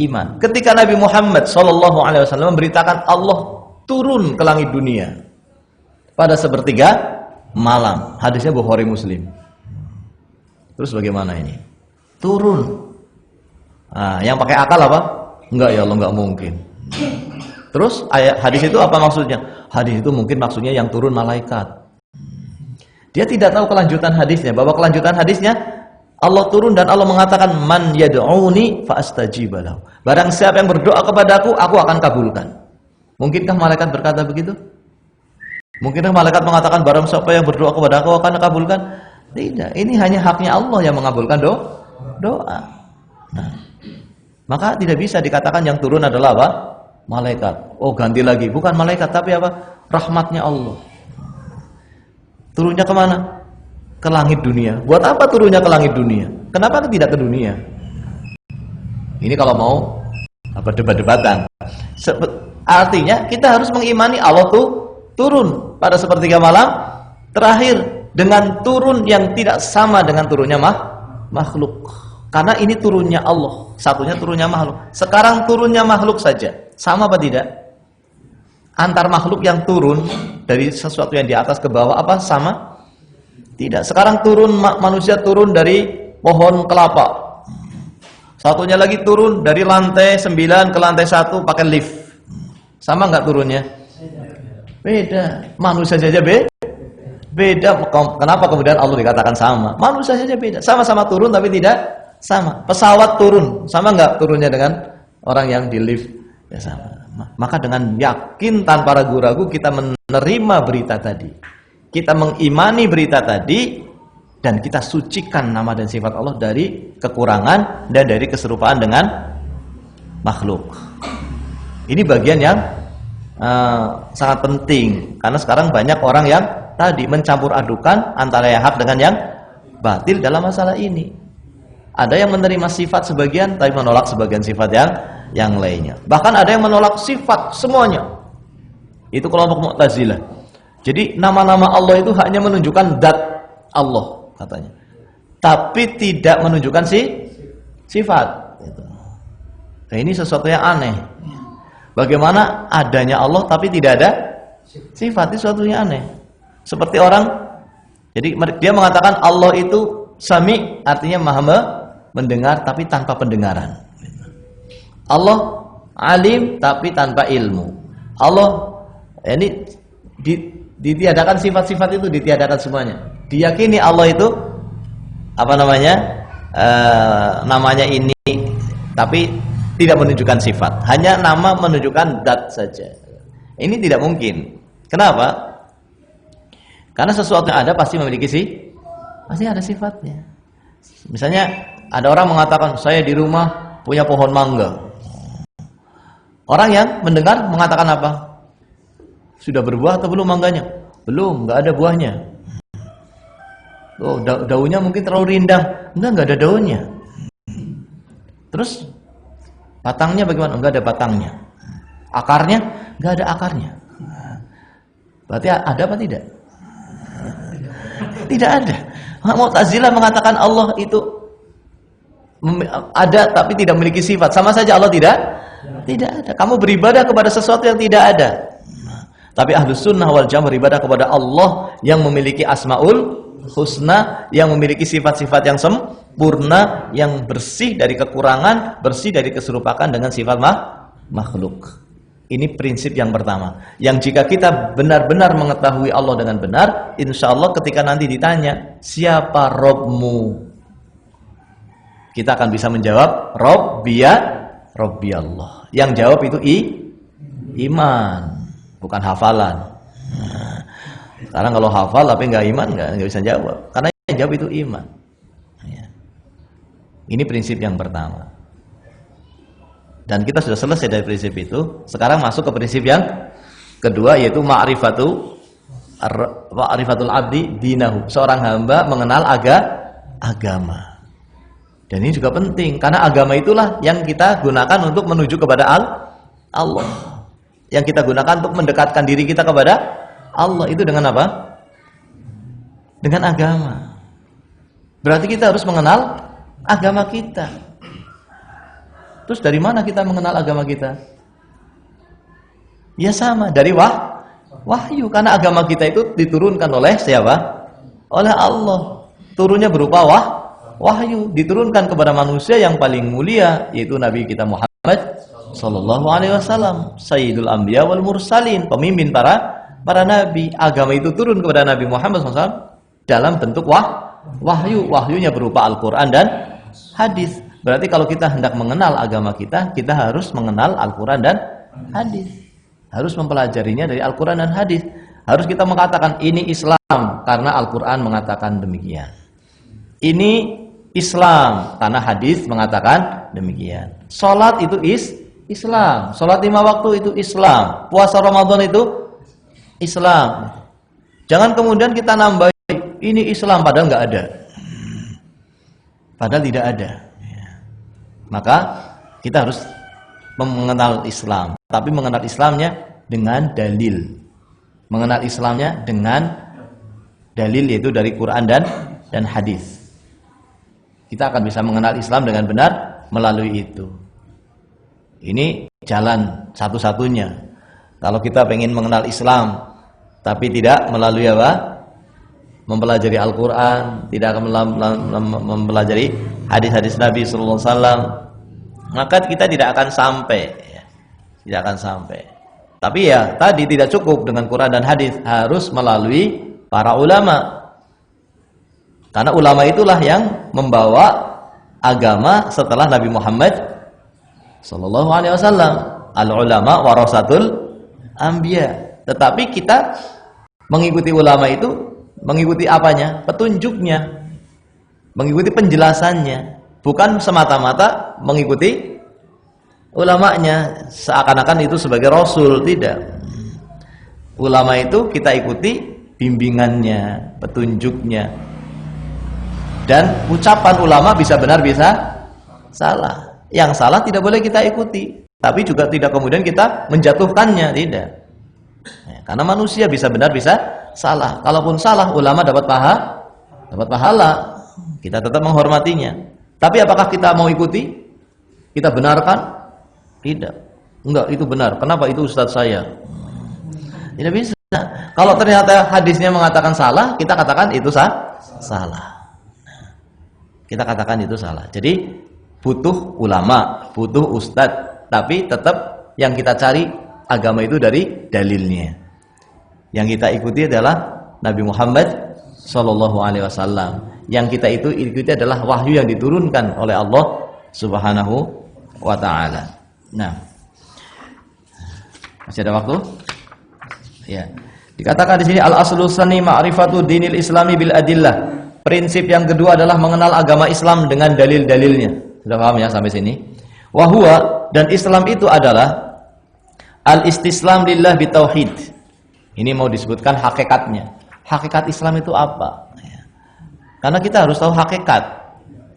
iman. Ketika Nabi Muhammad SAW memberitakan Allah turun ke langit dunia pada sepertiga malam. Hadisnya Bukhari Muslim. Terus bagaimana ini? Turun. Nah, yang pakai akal apa? Enggak ya Allah, enggak mungkin. Terus hadis itu apa maksudnya? Hadis itu mungkin maksudnya yang turun malaikat. Dia tidak tahu kelanjutan hadisnya. Bahwa kelanjutan hadisnya Allah turun dan Allah mengatakan man yad'uni fa astajib lahu. Barang siapa yang berdoa kepadaku, aku akan kabulkan. Mungkinkah malaikat berkata begitu? Mungkinkah malaikat mengatakan barang siapa yang berdoa kepadaku akan kabulkan? Tidak. Ini hanya haknya Allah yang mengabulkan doa. Nah, maka tidak bisa dikatakan yang turun adalah apa? Malaikat. Oh, ganti lagi. Bukan malaikat, tapi apa? Rahmatnya Allah. Turunnya kemana? Ke langit dunia. Buat apa turunnya ke langit dunia? Kenapa tidak ke dunia? Ini kalau mau debat-debatan. Artinya kita harus mengimani Allah tuh turun pada sepertiga malam terakhir dengan turun yang tidak sama dengan turunnya makhluk. Karena ini turunnya Allah, satunya turunnya makhluk. Sekarang turunnya makhluk saja, sama apa tidak? Antar makhluk yang turun dari sesuatu yang di atas ke bawah apa sama? Tidak. Sekarang manusia turun dari pohon kelapa. Satunya lagi turun dari lantai 9 ke lantai 1 pakai lift. Sama nggak turunnya? Beda. Manusia saja beda. Kenapa kemudian Allah dikatakan sama? Manusia saja beda. Sama-sama turun tapi tidak sama. Pesawat turun, sama nggak turunnya dengan orang yang di lift? Ya sama. Maka dengan yakin tanpa ragu-ragu kita menerima berita tadi. Kita mengimani berita tadi dan kita sucikan nama dan sifat Allah dari kekurangan dan dari keserupaan dengan makhluk. Ini bagian yang sangat penting karena sekarang banyak orang yang tadi mencampur adukan antara yang hak dengan yang batil dalam masalah ini. Ada yang menerima sifat sebagian tapi menolak sebagian sifat yang lainnya. Bahkan ada yang menolak sifat semuanya. Itu kelompok Mu'tazilah. Jadi nama-nama Allah itu hanya menunjukkan zat Allah katanya. Tapi tidak menunjukkan sifat. Nah, ini sesuatu yang aneh. Bagaimana adanya Allah tapi tidak ada sifat, itu suatu yang aneh. Seperti orang, jadi dia mengatakan Allah itu sami, artinya maha mendengar tapi tanpa pendengaran. Allah alim tapi tanpa ilmu. Allah ini ditiadakan sifat-sifat itu, ditiadakan semuanya. Diyakini Allah itu namanya ini, tapi tidak menunjukkan sifat, hanya nama menunjukkan zat saja. Ini tidak mungkin. Kenapa? Karena sesuatu yang ada pasti memiliki pasti ada sifatnya. Misalnya ada orang mengatakan saya di rumah punya pohon mangga. Orang yang mendengar mengatakan apa? Sudah berbuah atau belum mangganya? Belum, nggak ada buahnya. Oh, daunnya mungkin terlalu rindang. Nggak ada daunnya. Terus batangnya bagaimana? Nggak ada batangnya. Akarnya? Nggak ada akarnya. Berarti ada apa tidak? Tidak ada. Mu'tazilah mengatakan Allah itu ada tapi tidak memiliki sifat. Sama saja Allah tidak ada. Kamu beribadah kepada sesuatu yang tidak ada. Tapi Ahlus Sunnah wal Jamaah beribadah kepada Allah yang memiliki Asmaul Husna, yang memiliki sifat-sifat yang sempurna, yang bersih dari kekurangan, bersih dari keserupakan dengan sifat makhluk. Ini prinsip yang pertama. Yang jika kita benar-benar mengetahui Allah dengan benar, insya Allah ketika nanti ditanya, siapa Robmu? Kita akan bisa menjawab, Robbi Allah. Yang jawab itu iman, bukan hafalan. Sekarang kalau hafal tapi nggak iman, nggak bisa jawab. Karena yang jawab itu iman. Ini prinsip yang pertama. Dan kita sudah selesai dari prinsip itu. Sekarang masuk ke prinsip yang kedua, yaitu ma'rifatul abdi dinahu. Seorang hamba mengenal agama. Dan ini juga penting, karena agama itulah yang kita gunakan untuk menuju kepada Allah. Yang kita gunakan untuk mendekatkan diri kita kepada Allah. Itu dengan apa? Dengan agama. Berarti kita harus mengenal agama kita. Terus dari mana kita mengenal agama kita? Ya sama, dari wahyu. Karena agama kita itu diturunkan oleh siapa? Oleh Allah. Turunnya berupa wahyu. Diturunkan kepada manusia yang paling mulia, yaitu Nabi kita Muhammad Sallallahu Alaihi Wasallam, Sayyidul Anbiya wal Mursalin, pemimpin para nabi. Agama itu turun kepada Nabi Muhammad SAW dalam bentuk wahyu. Wahyunya berupa Al-Quran dan hadis. Berarti kalau kita hendak mengenal agama kita, kita harus mengenal Al-Quran dan hadis. Harus mempelajarinya dari Al-Quran dan hadis. Harus kita mengatakan ini Islam karena Al-Quran mengatakan demikian. Ini Islam karena hadis mengatakan demikian. Salat itu Islam. Salat 5 waktu itu Islam. Puasa Ramadan itu Islam. Jangan kemudian kita nambahin ini Islam padahal nggak ada. Padahal tidak ada. Maka kita harus mengenal Islam, tapi mengenal Islamnya dengan dalil. Mengenal Islamnya dengan dalil, yaitu dari Quran dan hadis. Kita akan bisa mengenal Islam dengan benar melalui itu. Ini jalan satu-satunya. Kalau kita ingin mengenal Islam tapi tidak melalui apa? Mempelajari Al-Quran, tidak akan mempelajari hadis-hadis Nabi Sallallahu Alaihi Wasallam, maka kita tidak akan sampai. Tidak akan sampai. Tapi ya tadi tidak cukup dengan Quran dan hadis, harus melalui para ulama. Karena ulama itulah yang membawa agama setelah Nabi Muhammad Sallallahu Alaihi Wasallam. Al-ulama warasatul anbiya. Tetapi kita mengikuti ulama itu, mengikuti apanya? Petunjuknya, mengikuti penjelasannya, bukan semata-mata mengikuti ulamanya seakan-akan itu sebagai rasul. Tidak. Ulama itu kita ikuti bimbingannya, petunjuknya. Dan ucapan ulama bisa benar bisa salah. Yang salah tidak boleh kita ikuti, tapi juga tidak kemudian kita menjatuhkannya, tidak. Karena manusia bisa benar bisa salah. Kalaupun salah, ulama dapat pahala. Kita tetap menghormatinya. Tapi apakah kita mau ikuti? Kita benarkan? Tidak. Enggak, itu benar. Kenapa? Itu ustadz saya. Tidak bisa. Kalau ternyata hadisnya mengatakan salah, kita katakan itu salah. Kita katakan itu salah. Jadi butuh ulama, butuh ustadz, tapi tetap yang kita cari agama itu dari dalilnya. Yang kita ikuti adalah Nabi Muhammad Sallallahu Alaihi Wasallam. Yang kita itu ikuti adalah wahyu yang diturunkan oleh Allah Subhanahu wa Ta'ala. Nah, masih ada waktu? Ya. Dikatakan di sini al-aslu tsani ma'rifatu dinil islami bil adillah. Prinsip yang kedua adalah mengenal agama Islam dengan dalil-dalilnya. Sudah paham ya sampai sini? Wa huwa, dan Islam itu adalah al-istislam lillah bitauhid. Ini mau disebutkan hakikatnya. Hakikat Islam itu apa? Karena kita harus tahu hakikat.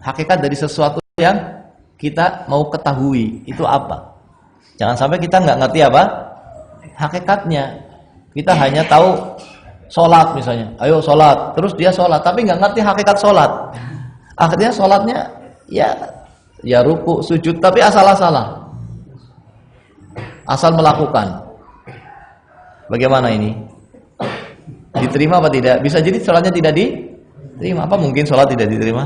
Hakikat dari sesuatu yang kita mau ketahui itu apa. Jangan sampai kita nggak ngerti apa hakikatnya. Kita hanya tahu sholat misalnya. Ayo sholat. Terus dia sholat. Tapi nggak ngerti hakikat sholat. Akhirnya sholatnya ya ruku, sujud. Tapi asal-asalan. Asal melakukan. Bagaimana ini? Diterima apa tidak? Bisa jadi sholatnya tidak diterima. Apa mungkin sholat tidak diterima?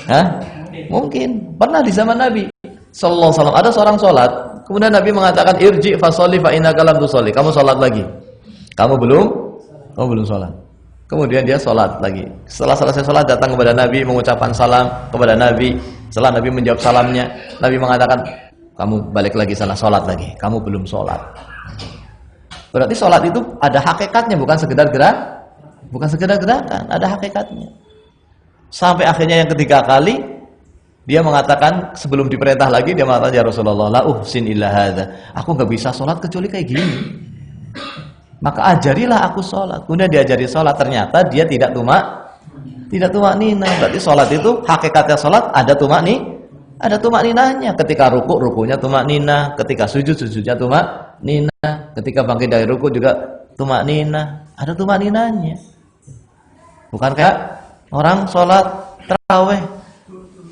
Hah? Mungkin. Pernah di zaman Nabi Sallallahu Alaihi Wasallam ada seorang sholat, kemudian Nabi mengatakan irji fasolli fa innaka lam tusolli. Kamu sholat lagi. Kamu belum sholat. Kemudian dia sholat lagi. Setelah selesai sholat datang kepada Nabi mengucapkan salam kepada Nabi. Setelah Nabi menjawab salamnya, Nabi mengatakan kamu balik lagi sana sholat lagi. Kamu belum sholat. Berarti sholat itu ada hakikatnya, bukan sekedar gerakan, ada hakikatnya. Sampai akhirnya yang ketiga kali dia mengatakan, sebelum diperintah lagi dia mengatakan, ya Rasulullah, la uhsin illa hadza. Aku enggak bisa sholat kecuali kayak gini. Maka ajarilah aku sholat. Kemudian diajari sholat, ternyata dia tidak tumak nina. Berarti sholat itu hakikatnya sholat ada tumak ninanya. Ketika ruku, rukunya tumak nina. Ketika sujud, sujudnya tumak nina. Ketika bangkit dari ruku juga tumak nina. Ada tumak ninanya. Bukan kayak orang sholat tarawih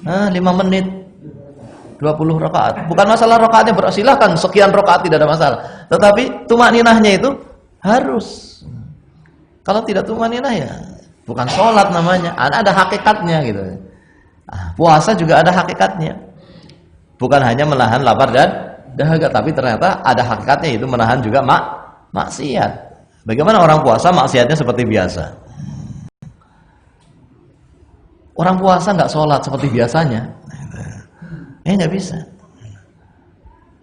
5 menit 20 rakaat. Bukan masalah rakaatnya, silahkan sekian rakaat tidak ada masalah. Tetapi tumak ninahnya itu harus. Kalau tidak tumak ninah ya bukan sholat namanya. Ada hakikatnya gitu. Puasa juga ada hakikatnya. Bukan hanya menahan lapar dan dahaga, tapi ternyata ada hakikatnya, itu menahan juga maksiat. Bagaimana orang puasa maksiatnya seperti biasa? Orang puasa nggak sholat seperti biasanya, nggak bisa.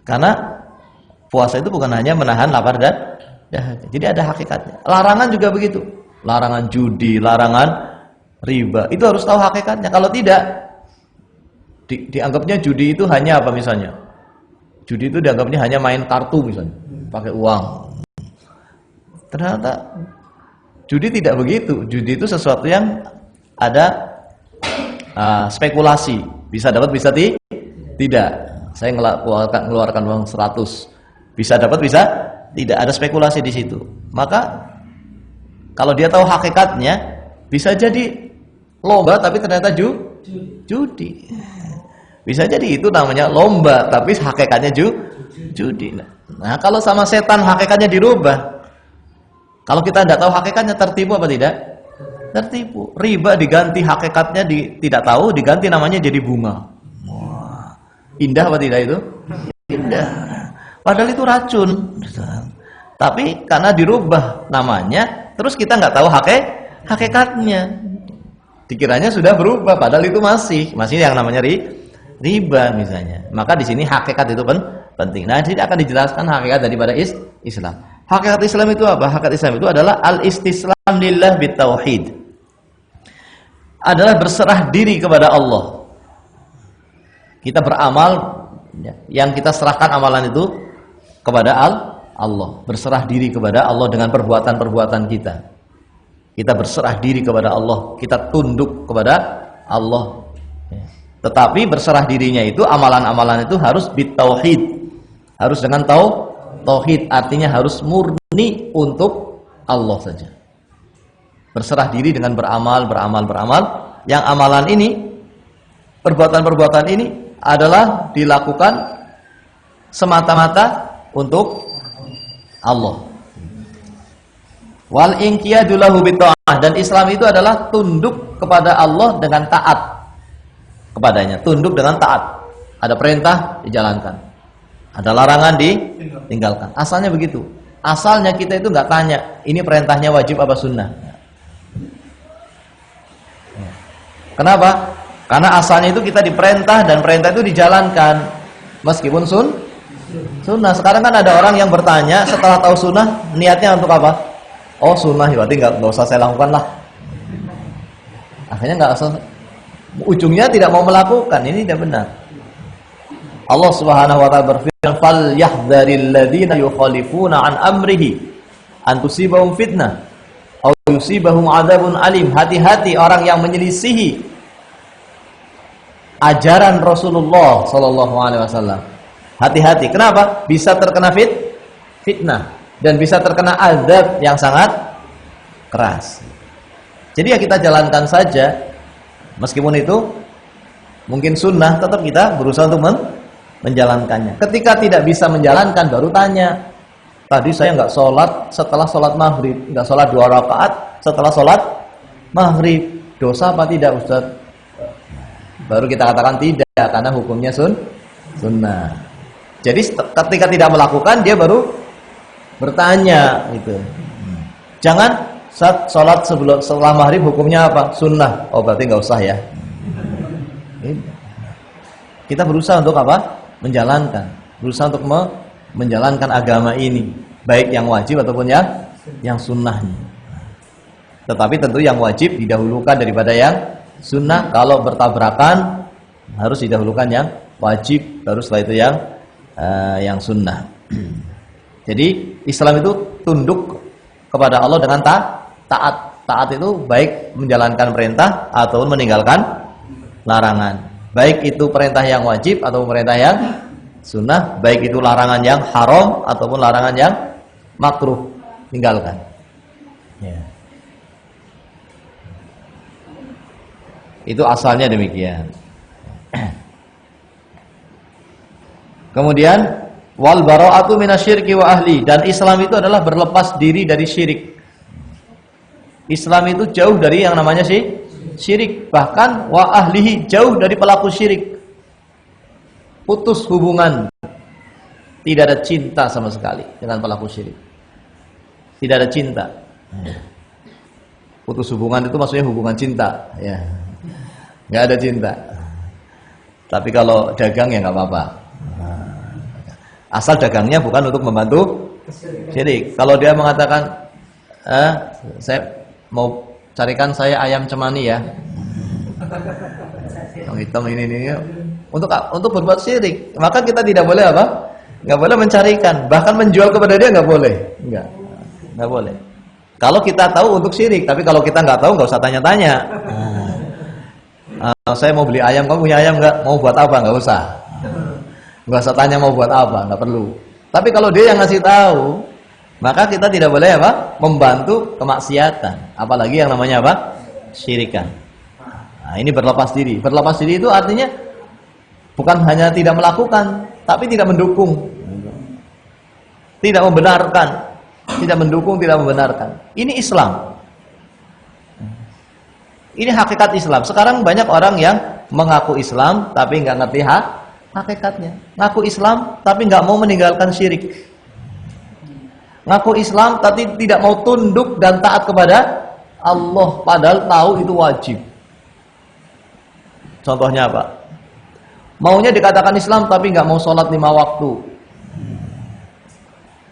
Karena puasa itu bukan hanya menahan lapar dan dahaga. Jadi ada hakikatnya. Larangan juga begitu. Larangan judi, larangan riba, itu harus tahu hakikatnya. Kalau tidak, dianggapnya judi itu hanya apa misalnya? Judi itu dianggapnya hanya main kartu misalnya, pakai uang. Ternyata judi tidak begitu. Judi itu sesuatu yang ada spekulasi, bisa dapat bisa tidak. Saya mengeluarkan uang 100, bisa dapat bisa tidak, ada spekulasi di situ. Maka kalau dia tahu hakikatnya, bisa jadi lomba tapi ternyata judi. Bisa jadi itu namanya lomba tapi hakikatnya judi. Nah, kalau sama setan hakikatnya dirubah. Kalau kita tidak tahu hakikatnya, tertipu apa tidak? Tertipu. Riba diganti hakikatnya tidak tahu, diganti namanya jadi bunga. Wah, indah apa tidak itu? Indah. Padahal itu racun. Tapi karena dirubah namanya, terus kita nggak tahu hakikatnya. Dikiranya sudah berubah, padahal itu masih yang namanya riba misalnya. Maka di sini hakikat itu penting. Nah, di sini akan dijelaskan hakikat daripada Islam. Hakikat Islam itu apa? Hakikat Islam itu adalah al-istislam lillah bitauhid. Adalah berserah diri kepada Allah. Kita beramal, yang kita serahkan amalan itu kepada Allah. Berserah diri kepada Allah dengan perbuatan-perbuatan kita. Kita berserah diri kepada Allah. Kita tunduk kepada Allah. Tetapi berserah dirinya itu, amalan-amalan itu harus bitauhid. Harus dengan tauhid, artinya harus murni untuk Allah saja. Berserah diri dengan beramal. Yang amalan ini, perbuatan-perbuatan ini adalah dilakukan semata-mata untuk Allah. Wal inqiyadu lahu bitta'ah, dan Islam itu adalah tunduk kepada Allah dengan taat kepadanya, tunduk dengan taat. Ada perintah dijalankan, ada larangan ditinggalkan. Asalnya begitu. Asalnya kita itu nggak tanya, ini perintahnya wajib apa sunnah. Kenapa? Karena asalnya itu kita diperintah dan perintah itu dijalankan meskipun sunnah. Sekarang kan ada orang yang bertanya setelah tahu sunnah, niatnya untuk apa? Oh sunnah, berarti nggak usah saya lakukan lah. Akhirnya nggak usah, ujungnya tidak mau melakukan. Ini tidak benar. Allah Subhanahu wa taala berfirman, "Fal yahdharil ladzina yukhalifuna an amrihi an tusibahum fitnah aw yusibahum adzabun alim." Hati-hati orang yang menyelisihi ajaran Rasulullah sallallahu alaihi wasallam. Hati-hati. Kenapa? Bisa terkena fitnah dan bisa terkena azab yang sangat keras. Jadi ya kita jalankan saja, meskipun itu mungkin sunnah, tetap kita berusaha untuk menjalankannya. Ketika tidak bisa menjalankan, baru tanya. Tadi saya nggak sholat setelah sholat maghrib, nggak sholat 2 rakaat setelah sholat maghrib, dosa apa tidak Ustaz? Baru kita katakan tidak, karena hukumnya sunnah. Jadi ketika tidak melakukan, dia baru bertanya gitu. Jangan saat sholat setelah maghrib hukumnya apa? Sunnah. Oh berarti nggak usah ya. Kita berusaha untuk apa? Menjalankan. Berusaha untuk menjalankan agama ini, baik yang wajib ataupun yang sunnahnya. Tetapi tentu yang wajib didahulukan daripada yang sunnah. Kalau bertabrakan harus didahulukan yang wajib, baru setelah itu yang sunnah. Jadi Islam itu tunduk kepada Allah dengan taat. Taat itu baik menjalankan perintah ataupun meninggalkan larangan. Baik itu perintah yang wajib atau perintah yang sunnah, baik itu larangan yang haram ataupun larangan yang makruh, tinggalkan. Ya. Itu asalnya demikian. Kemudian wal bara'atu minasyirki wa ahli, dan Islam itu adalah berlepas diri dari syirik. Islam itu jauh dari yang namanya syirik, bahkan wa ahlihi, jauh dari pelaku syirik. Putus hubungan, tidak ada cinta sama sekali dengan pelaku syirik. Tidak ada cinta. Putus hubungan itu maksudnya hubungan cinta, ya. Nggak ada cinta. Tapi kalau dagang ya nggak apa-apa. Asal dagangnya bukan untuk membantu syirik. Kalau dia mengatakan, saya mau carikan saya ayam cemani ya, hitam ini untuk berbuat syirik, maka kita tidak boleh apa? Nggak boleh mencarikan, bahkan menjual kepada dia nggak boleh, nggak boleh. Kalau kita tahu untuk syirik, tapi kalau kita nggak tahu nggak usah tanya-tanya. Saya mau beli ayam, kamu punya ayam nggak? Mau buat apa? Nggak usah. Nggak usah tanya mau buat apa, nggak perlu. Tapi kalau dia yang ngasih tahu, maka kita tidak boleh apa? Membantu kemaksiatan, apalagi yang namanya apa? Syirikan. Nah, ini berlepas diri. Berlepas diri itu artinya bukan hanya tidak melakukan, tapi tidak mendukung, tidak membenarkan, tidak mendukung, tidak membenarkan. Ini Islam. Ini hakikat Islam. Sekarang banyak orang yang mengaku Islam tapi nggak ngerti hakikatnya. Ngaku Islam tapi nggak mau meninggalkan syirik. Ngaku Islam tapi tidak mau tunduk dan taat kepada Allah, padahal tahu itu wajib. Contohnya apa? Maunya dikatakan Islam tapi nggak mau sholat 5 waktu.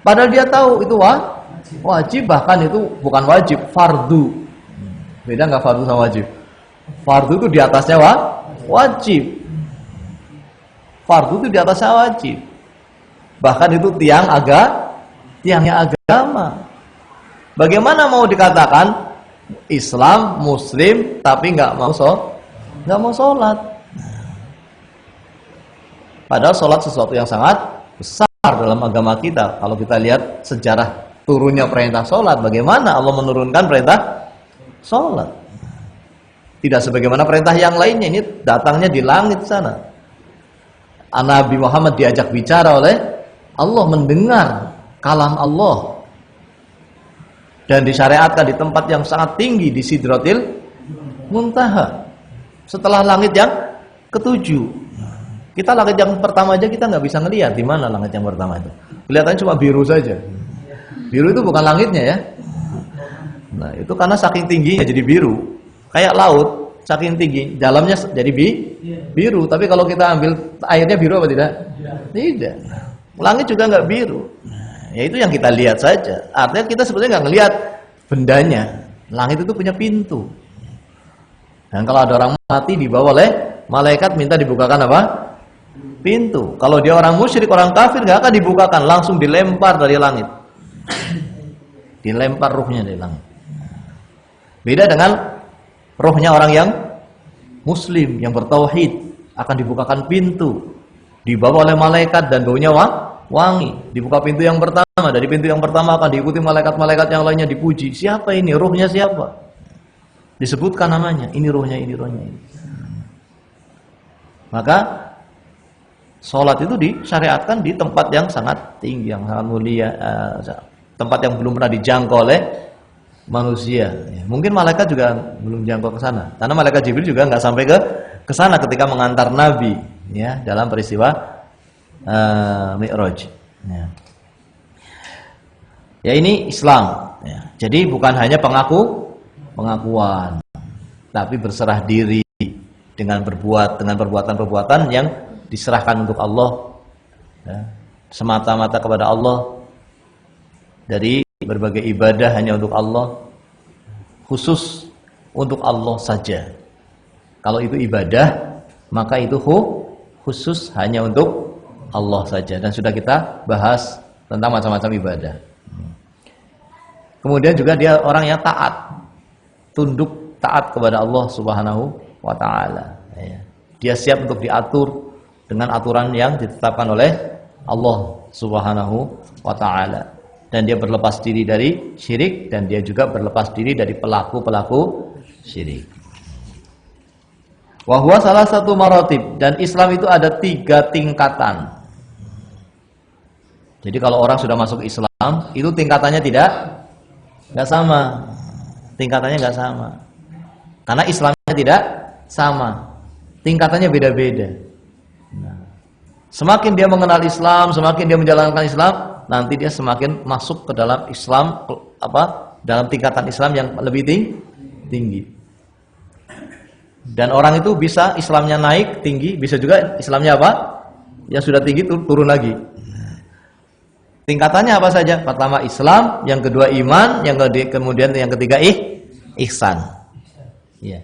Padahal dia tahu itu wajib, bahkan itu bukan wajib, fardu. Beda nggak fardu sama wajib? Fardu itu di atasnya wajib. Fardu itu di atasnya wajib. Bahkan itu tiangnya agama. Bagaimana mau dikatakan Islam, Muslim, tapi nggak mau sholat? Padahal sholat sesuatu yang sangat besar dalam agama kita. Kalau kita lihat sejarah turunnya perintah sholat, bagaimana Allah menurunkan perintah sholat? Tidak sebagaimana perintah yang lainnya, ini datangnya di langit sana. Nabi Muhammad diajak bicara oleh Allah, mendengar kalam Allah, dan disyariatkan di tempat yang sangat tinggi, di Sidratil Muntaha, setelah langit yang ketujuh. Kita langit yang pertama aja kita nggak bisa ngelihat di mana langit yang pertama itu. Kelihatannya cuma biru saja. Biru itu bukan langitnya ya. Nah, itu karena saking tingginya jadi biru. Kayak laut, saking tinggi, dalamnya jadi biru. Tapi kalau kita ambil airnya biru apa tidak? Tidak. Langit juga nggak biru. Ya itu yang kita lihat saja. Artinya kita sebetulnya nggak ngelihat bendanya. Langit itu punya pintu. Dan kalau ada orang mati dibawa oleh malaikat minta dibukakan apa? Pintu. Kalau dia orang musyrik, orang kafir, nggak akan dibukakan, langsung dilempar dari langit. Dilempar ruhnya dari langit. Beda dengan rohnya orang yang muslim, yang bertauhid, akan dibukakan pintu, dibawa oleh malaikat dan baunya wangi. Dibuka pintu yang pertama, dari pintu yang pertama akan diikuti malaikat-malaikat yang lainnya, dipuji. Siapa ini? Ruhnya siapa? Disebutkan namanya, ini ruhnya ini. Maka sholat itu disyariatkan di tempat yang sangat tinggi, yang sangat mulia, tempat yang belum pernah dijangkau oleh manusia. Mungkin malaikat juga belum jangkau ke sana, karena malaikat Jibril juga nggak sampai ke sana ketika mengantar Nabi, ya, dalam peristiwa Mi'raj. Ya ini Islam. Ya. Jadi bukan hanya pengakuan, tapi berserah diri dengan perbuatan-perbuatan yang diserahkan untuk Allah, ya, semata-mata kepada Allah, dari berbagai ibadah hanya untuk Allah, khusus untuk Allah saja. Kalau itu ibadah, maka itu khusus hanya untuk Allah saja. Dan sudah kita bahas tentang macam-macam ibadah. Kemudian juga dia orang yang taat, tunduk taat kepada Allah Subhanahu wa Ta'ala. Dia siap untuk diatur dengan aturan yang ditetapkan oleh Allah Subhanahu wa Ta'ala, dan dia berlepas diri dari syirik, dan dia juga berlepas diri dari pelaku-pelaku syirik. Wa huwa salah satu maratib, dan Islam itu ada 3 tingkatan. Jadi kalau orang sudah masuk Islam, itu tingkatannya nggak sama. Tingkatannya nggak sama. Karena Islamnya tidak sama. Tingkatannya beda-beda. Nah, semakin dia mengenal Islam, semakin dia menjalankan Islam, nanti dia semakin masuk ke dalam Islam, dalam tingkatan Islam yang lebih tinggi. Dan orang itu bisa Islamnya naik tinggi, bisa juga Islamnya yang sudah tinggi turun lagi. Tingkatannya apa saja? Pertama Islam, yang kedua iman, kemudian yang ketiga ihsan. Ya.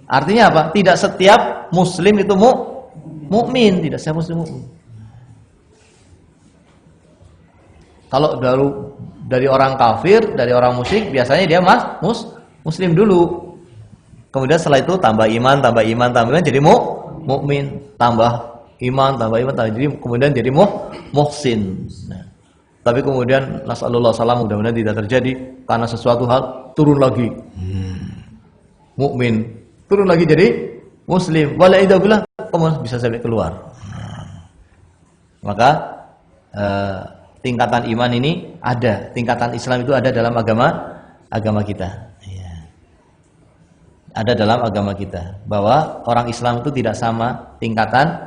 Artinya apa? Tidak setiap muslim itu mukmin, tidak setiap muslim mukmin. Kalau dari orang kafir, dari orang musyrik, biasanya dia muslim dulu. Kemudian setelah itu tambah iman, jadi mukmin, tambah iman, jadi kemudian jadi muhsin. Nah, tapi kemudian nasallallahu salam, mudah-mudahan tidak terjadi, karena sesuatu hal turun lagi. Mukmin, turun lagi jadi muslim. Walaikumsalam, kemudian bisa sampai keluar. Maka tingkatan iman ini ada, tingkatan Islam itu ada dalam agama kita. Ya. Ada dalam agama kita, bahwa orang Islam itu tidak sama tingkatan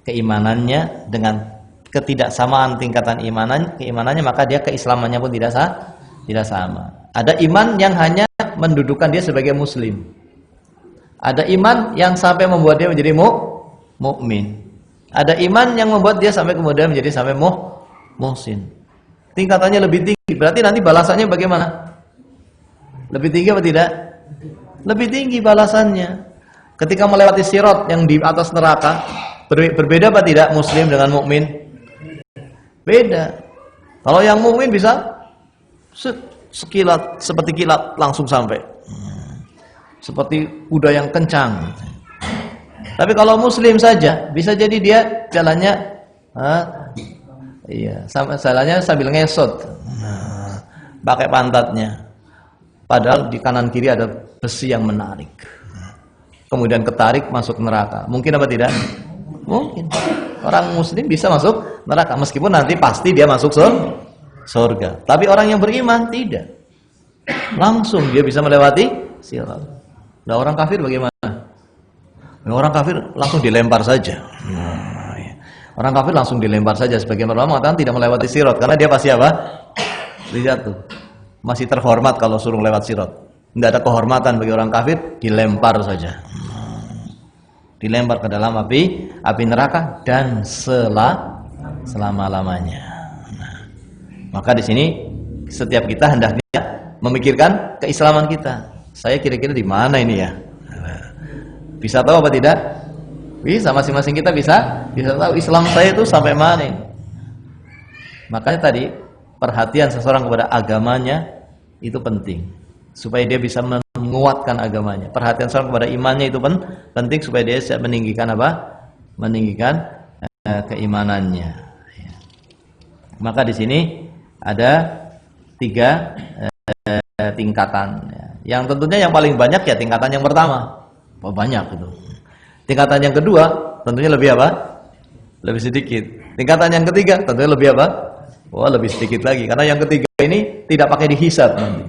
keimanannya dengan ketidaksamaan tingkatan keimanannya, maka dia keislamannya pun tidak sama. Ada iman yang hanya mendudukan dia sebagai muslim. Ada iman yang sampai membuat dia menjadi mukmin. Ada iman yang membuat dia sampai kemudian menjadi sampai muhsin. Tingkatannya lebih tinggi. Berarti nanti balasannya bagaimana? Lebih tinggi apa tidak? Lebih tinggi balasannya. Ketika melewati sirat yang di atas neraka, berbeda apa tidak muslim dengan mukmin? Beda. Kalau yang mukmin bisa sekilat, seperti kilat langsung sampai. Seperti kuda yang kencang. Tapi kalau muslim saja, bisa jadi dia jalannya jalannya sambil ngesot. Pakai pantatnya. Padahal di kanan kiri ada besi yang menarik. Kemudian ketarik masuk neraka. Mungkin apa tidak? Mungkin. Orang muslim bisa masuk neraka meskipun nanti pasti dia masuk surga. Tapi orang yang beriman tidak. Langsung dia bisa melewati sirat. Nah, orang kafir bagaimana? Orang kafir langsung dilempar saja. Orang kafir langsung dilempar saja. Sebagian ulama mengatakan tidak melewati sirat karena dia pasti apa? Lihat tuh. Masih terhormat kalau suruh lewat sirat. Tidak ada kehormatan bagi orang kafir, dilempar saja. Dilempar ke dalam api neraka dan selama-lamanya. Nah, maka di sini setiap kita hendaknya memikirkan keislaman kita. Saya kira-kira di mana ini ya? Bisa tahu apa tidak? Bisa, masing-masing kita bisa tahu Islam saya itu sampai mana ini. Makanya tadi perhatian seseorang kepada agamanya itu penting supaya dia bisa menguatkan agamanya. Perhatian seseorang kepada imannya itu penting supaya dia bisa meninggikan apa? Meninggikan keimanannya. Maka di sini ada 3 tingkatan. Yang tentunya yang paling banyak ya tingkatan yang pertama. Banyak itu. Tingkatan yang kedua tentunya lebih apa? Lebih sedikit. Tingkatan yang ketiga tentunya lebih apa? Wah, lebih sedikit lagi. Karena yang ketiga ini tidak pakai dihisab nanti.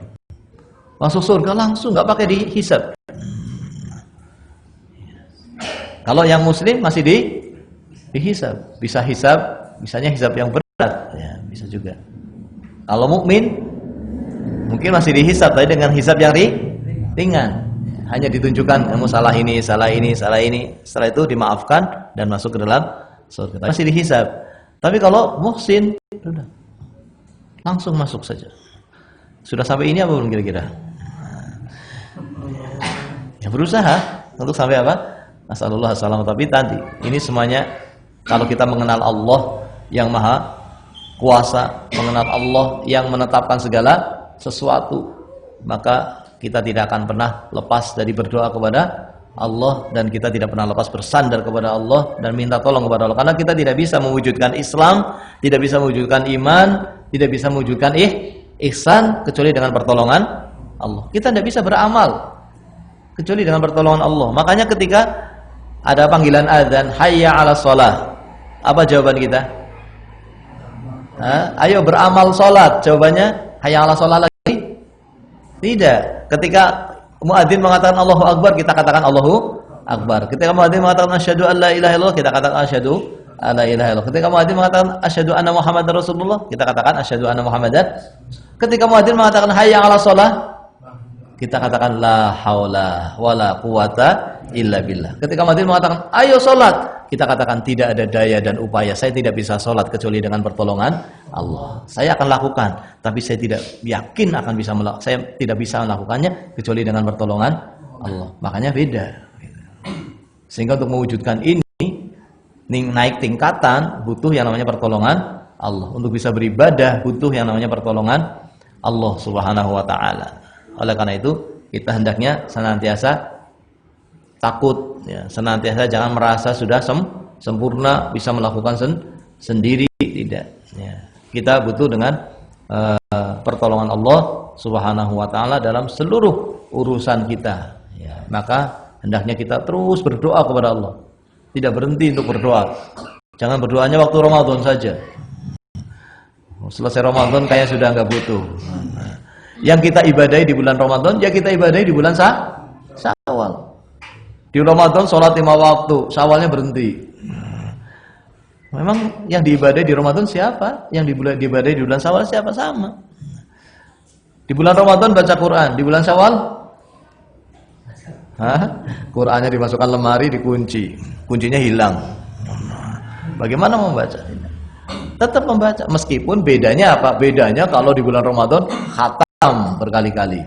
Masuk surga langsung, nggak pakai dihisab. Kalau yang muslim masih dihisab. Bisa hisab, misalnya hisab yang berat, ya, bisa juga. Kalau mukmin mungkin masih dihisab, tapi dengan hisab yang ringan. Hanya ditunjukkan kamu salah ini. Setelah itu dimaafkan dan masuk ke dalam surga. Masih dihisab. Tapi kalau muhsin, sudah langsung masuk saja. Sudah sampai ini apa belum kira-kira? Ya berusaha untuk sampai apa? Nasallallahu alaihi wasallam. Tapi tadi ini semuanya kalau kita mengenal Allah yang maha kuasa, mengenal Allah yang menetapkan segala sesuatu, maka kita tidak akan pernah lepas dari berdoa kepada Allah dan kita tidak pernah lepas bersandar kepada Allah dan minta tolong kepada Allah. Karena kita tidak bisa mewujudkan Islam, tidak bisa mewujudkan iman, tidak bisa mewujudkan ihsan kecuali dengan pertolongan Allah. Kita tidak bisa beramal kecuali dengan pertolongan Allah. Makanya ketika ada panggilan azan, hayya 'alas shalah, apa jawaban kita? Ayo beramal salat. Jawabannya hayya 'alas shalah lagi? Tidak. Ketika muadzin mengatakan Allahu Akbar, kita katakan Allahu Akbar. Ketika muadzin mengatakan asyhadu an la ilaha illallah, kita katakan asyhadu an la ilaha illallah. Ketika muadzin mengatakan asyhadu anna Muhammadar Rasulullah, kita katakan asyhadu anna Muhammadan. Ketika muadzin mengatakan hayya 'alas shalah, kita katakan la haula wala quwata illa billah. Ketika muadzin mengatakan ayo salat, kita katakan tidak ada daya dan upaya, saya tidak bisa salat kecuali dengan pertolongan Allah. Saya akan lakukan, tapi saya tidak yakin akan bisa saya tidak bisa melakukannya kecuali dengan pertolongan Allah. Makanya beda. Sehingga untuk mewujudkan ini naik tingkatan butuh yang namanya pertolongan Allah. Untuk bisa beribadah butuh yang namanya pertolongan Allah Subhanahu wa taala. Oleh karena itu kita hendaknya senantiasa takut, ya, senantiasa jangan merasa sudah sempurna bisa melakukan sendiri, tidak. Ya. Kita butuh dengan pertolongan Allah Subhanahu wa taala dalam seluruh urusan kita. Ya. Maka hendaknya kita terus berdoa kepada Allah, tidak berhenti untuk berdoa. Jangan berdoanya waktu Ramadan saja. Selesai Ramadan kayak sudah nggak butuh. Yang kita ibadahi di bulan Ramadan, ya kita ibadahi di bulan Syawal. Di Ramadan sholat 5 waktu, Syawalnya berhenti. Memang yang diibadahi di Ramadan siapa? Yang diibadahi di bulan Syawal siapa? Sama. Di bulan Ramadan baca Quran, di bulan Syawal Qurannya dimasukkan lemari, dikunci, kuncinya hilang. Bagaimana membaca? Tetap membaca, meskipun bedanya apa? Bedanya kalau di bulan Ramadan khatam berkali-kali.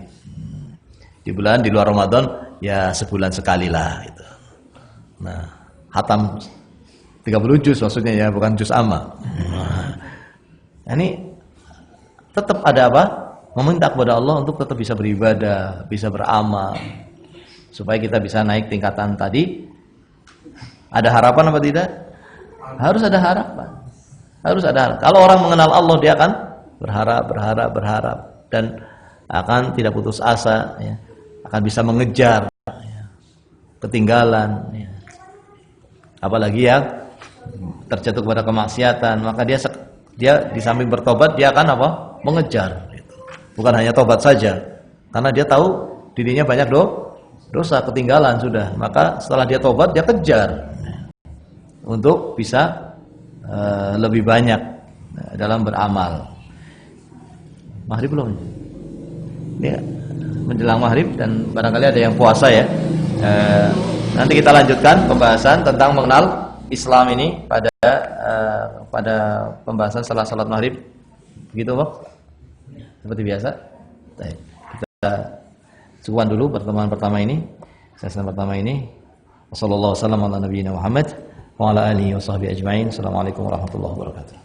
Di luar Ramadan ya sebulan sekali lah gitu. Nah, khatam 30 juz maksudnya ya, bukan juz amma. Nah, ini tetap ada apa? Meminta kepada Allah untuk tetap bisa beribadah, bisa beramal, supaya kita bisa naik tingkatan tadi. Ada harapan apa tidak? Harus ada harapan. Harus ada harapan. Kalau orang mengenal Allah, dia akan berharap dan akan tidak putus asa, ya. Akan bisa mengejar, ya, ketinggalan, ya. apalagi yang terjatuh kepada kemaksiatan, maka dia di samping bertobat dia akan apa? Mengejar. Bukan hanya tobat saja, karena dia tahu dirinya banyak dosa, ketinggalan sudah. Maka setelah dia tobat dia kejar untuk bisa lebih banyak dalam beramal. Maghrib belum? Ini menjelang maghrib dan barangkali ada yang puasa ya. Nanti kita lanjutkan pembahasan tentang mengenal Islam ini pada pembahasan setelah salat maghrib. Begitu, Pak? Seperti biasa. Baik. Kita cukupkan dulu pertemuan pertama ini. Sesi pertama ini. Wassallallahu wasallam ala nabiyina Muhammad wa ala alihi washabbihi ajmain. Assalamualaikum warahmatullahi wabarakatuh.